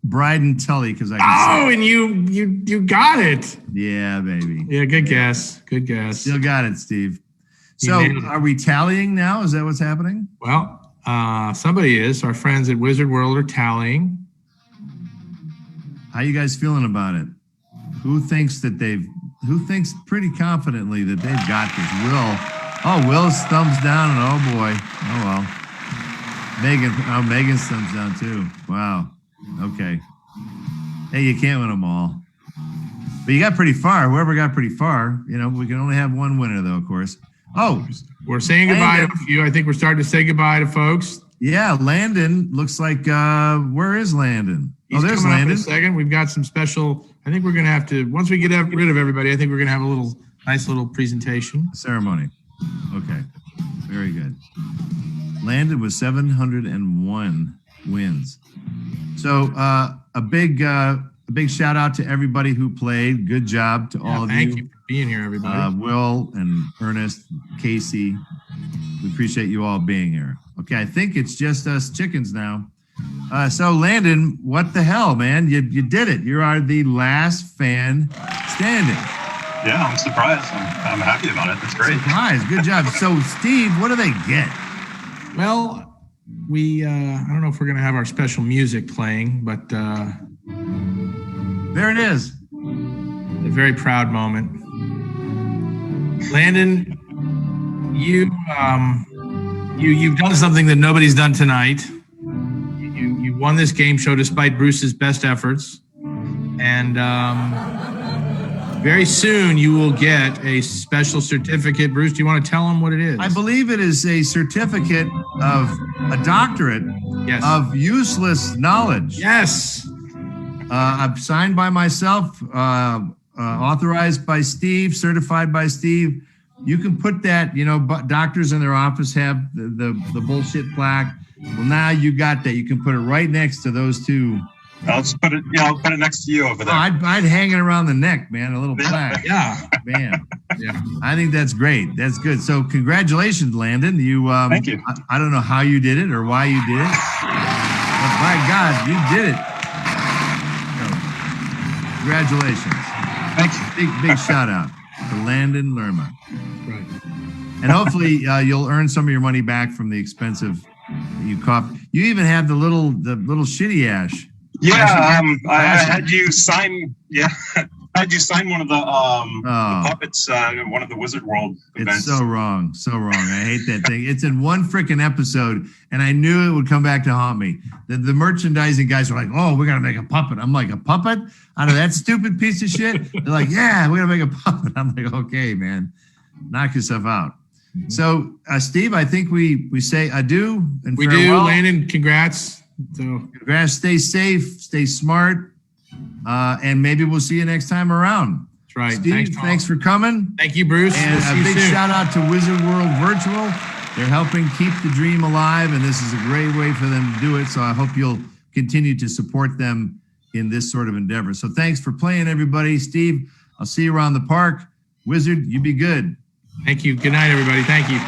Speaker 3: Bryden Tully because I can
Speaker 2: see and you got it.
Speaker 3: Yeah, baby.
Speaker 2: Yeah, good guess. Good guess.
Speaker 3: Still got it, Steve. So are we tallying now? Is that what's happening?
Speaker 2: Well, somebody is. Our friends at Wizard World are tallying.
Speaker 3: How you guys feeling about it? Who thinks pretty confidently that they've got this? Will's thumbs down, and oh boy. Oh well. Megan's thumbs down too. Wow. Okay. Hey, you can't win them all. But you got pretty far. Whoever got pretty far, we can only have one winner though, of course. Oh,
Speaker 2: we're saying goodbye to a few. I think we're starting to say goodbye to folks.
Speaker 3: Yeah, Landon looks like, where is Landon?
Speaker 2: He's
Speaker 3: there's
Speaker 2: coming
Speaker 3: Landon.
Speaker 2: Up in a second. We've got some special, I think we're going to have to, once we get rid of everybody, I think we're going to have a nice little presentation.
Speaker 3: Ceremony. Okay. Very good. Landon with 701 wins. So a big shout out to everybody who played. Good job to all of you.
Speaker 2: Thank you for being here, everybody.
Speaker 3: Will and Ernest, Casey. We appreciate you all being here. Okay, I think it's just us chickens now. So Landon, what the hell, man? You did it. You are the last fan standing.
Speaker 11: Yeah, I'm surprised. I'm happy about it. That's great.
Speaker 3: Surprise. Good job. So Steve, what do they get?
Speaker 2: Well, I don't know if we're going to have our special music playing, but
Speaker 3: there it is.
Speaker 2: A very proud moment. Landon, you've done something that nobody's done tonight. You won this game show despite Bruce's best efforts, and very soon you will get a special certificate. Bruce, do you want to tell them what it is?
Speaker 3: I believe it is a certificate of a doctorate of useless knowledge.
Speaker 2: Yes.
Speaker 3: I've signed by myself, authorized by Steve, certified by Steve. You can put that, doctors in their office have the bullshit plaque. Well, now you got that. You can put it right next to those two.
Speaker 11: I'll just put it next to you over there.
Speaker 3: I'd hang it around the neck, man, a little plaque.
Speaker 2: Yeah.
Speaker 3: Man. Yeah. I think that's great. That's good. So congratulations, Landon.
Speaker 11: Thank you.
Speaker 3: I don't know how you did it or why you did it. But by God, you did it. So, congratulations.
Speaker 11: Thank you.
Speaker 3: Big shout out to Landon Lerma.
Speaker 2: Right.
Speaker 3: And hopefully you'll earn some of your money back from the expensive you coughed. You even have the little shitty ash
Speaker 11: Yeah, I had you sign. Yeah, I had you sign one of the puppets, one of the Wizard World events.
Speaker 3: It's so wrong, so wrong. I hate that thing. It's in one freaking episode, and I knew it would come back to haunt me. The merchandising guys were like, "Oh, we're gonna make a puppet." I'm like, "A puppet out of that stupid piece of shit?" They're like, "Yeah, we're gonna make a puppet." I'm like, "Okay, man, knock yourself out." Mm-hmm. So, Steve, I think we say adieu and
Speaker 2: we
Speaker 3: farewell.
Speaker 2: do. Landon, congrats. So
Speaker 3: congrats. Stay safe, stay smart, and maybe we'll see you next time around.
Speaker 2: That's right.
Speaker 3: Steve, thanks for coming.
Speaker 2: Thank you, Bruce.
Speaker 3: And a big shout out to Wizard World Virtual. They're helping keep the dream alive, and this is a great way for them to do it. So I hope you'll continue to support them in this sort of endeavor. So thanks for playing, everybody. Steve, I'll see you around the park. Wizard, you be good.
Speaker 2: Thank you. Good night, everybody. Thank you.